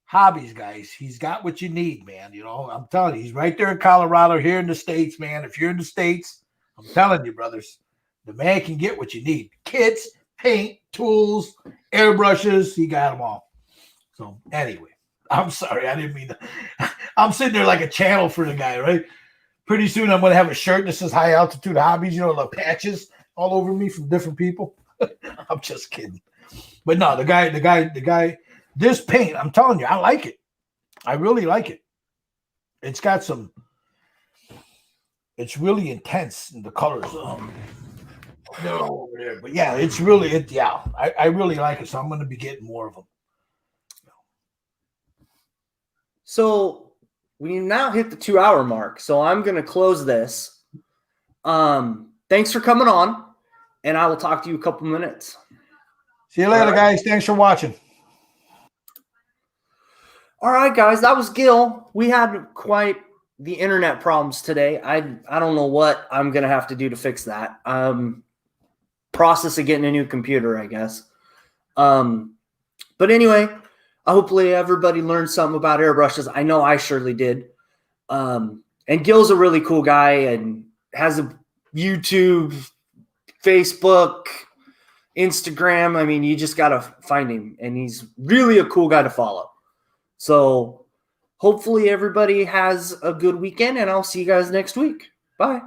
Hobbies, guys. He's got what you need, man. You know, I'm telling you, he's right there in Colorado, here in the States, man. If you're in the States, I'm telling you, brothers, the man can get what you need. Kits, paint, tools, airbrushes, he got them all. So anyway, I'm sorry, I didn't mean to. I'm sitting there like a channel for the guy, right? Pretty soon I'm going to have a shirt that says High Altitude Hobbies, you know, the patches all over me from different people. I'm just kidding. But no, the guy, this paint, I'm telling you, I like it. I really like it. It's got some, it's really intense in the colors. They're all over there. But yeah, it's really, I really like it. So I'm going to be getting more of them. So we now hit the 2-hour mark. So I'm going to close this. Thanks for coming on. And I will talk to you a couple minutes. See you later, guys. Thanks for watching. All right, guys. That was Gil. We had quite the internet problems today. I don't know what I'm going to have to do to fix that. Process of getting a new computer, I guess. But anyway, hopefully everybody learned something about airbrushes. I know I surely did. And Gil's a really cool guy and has a YouTube, Facebook, Instagram. I mean, you just got to find him, and he's really a cool guy to follow. So hopefully everybody has a good weekend, and I'll see you guys next week. Bye.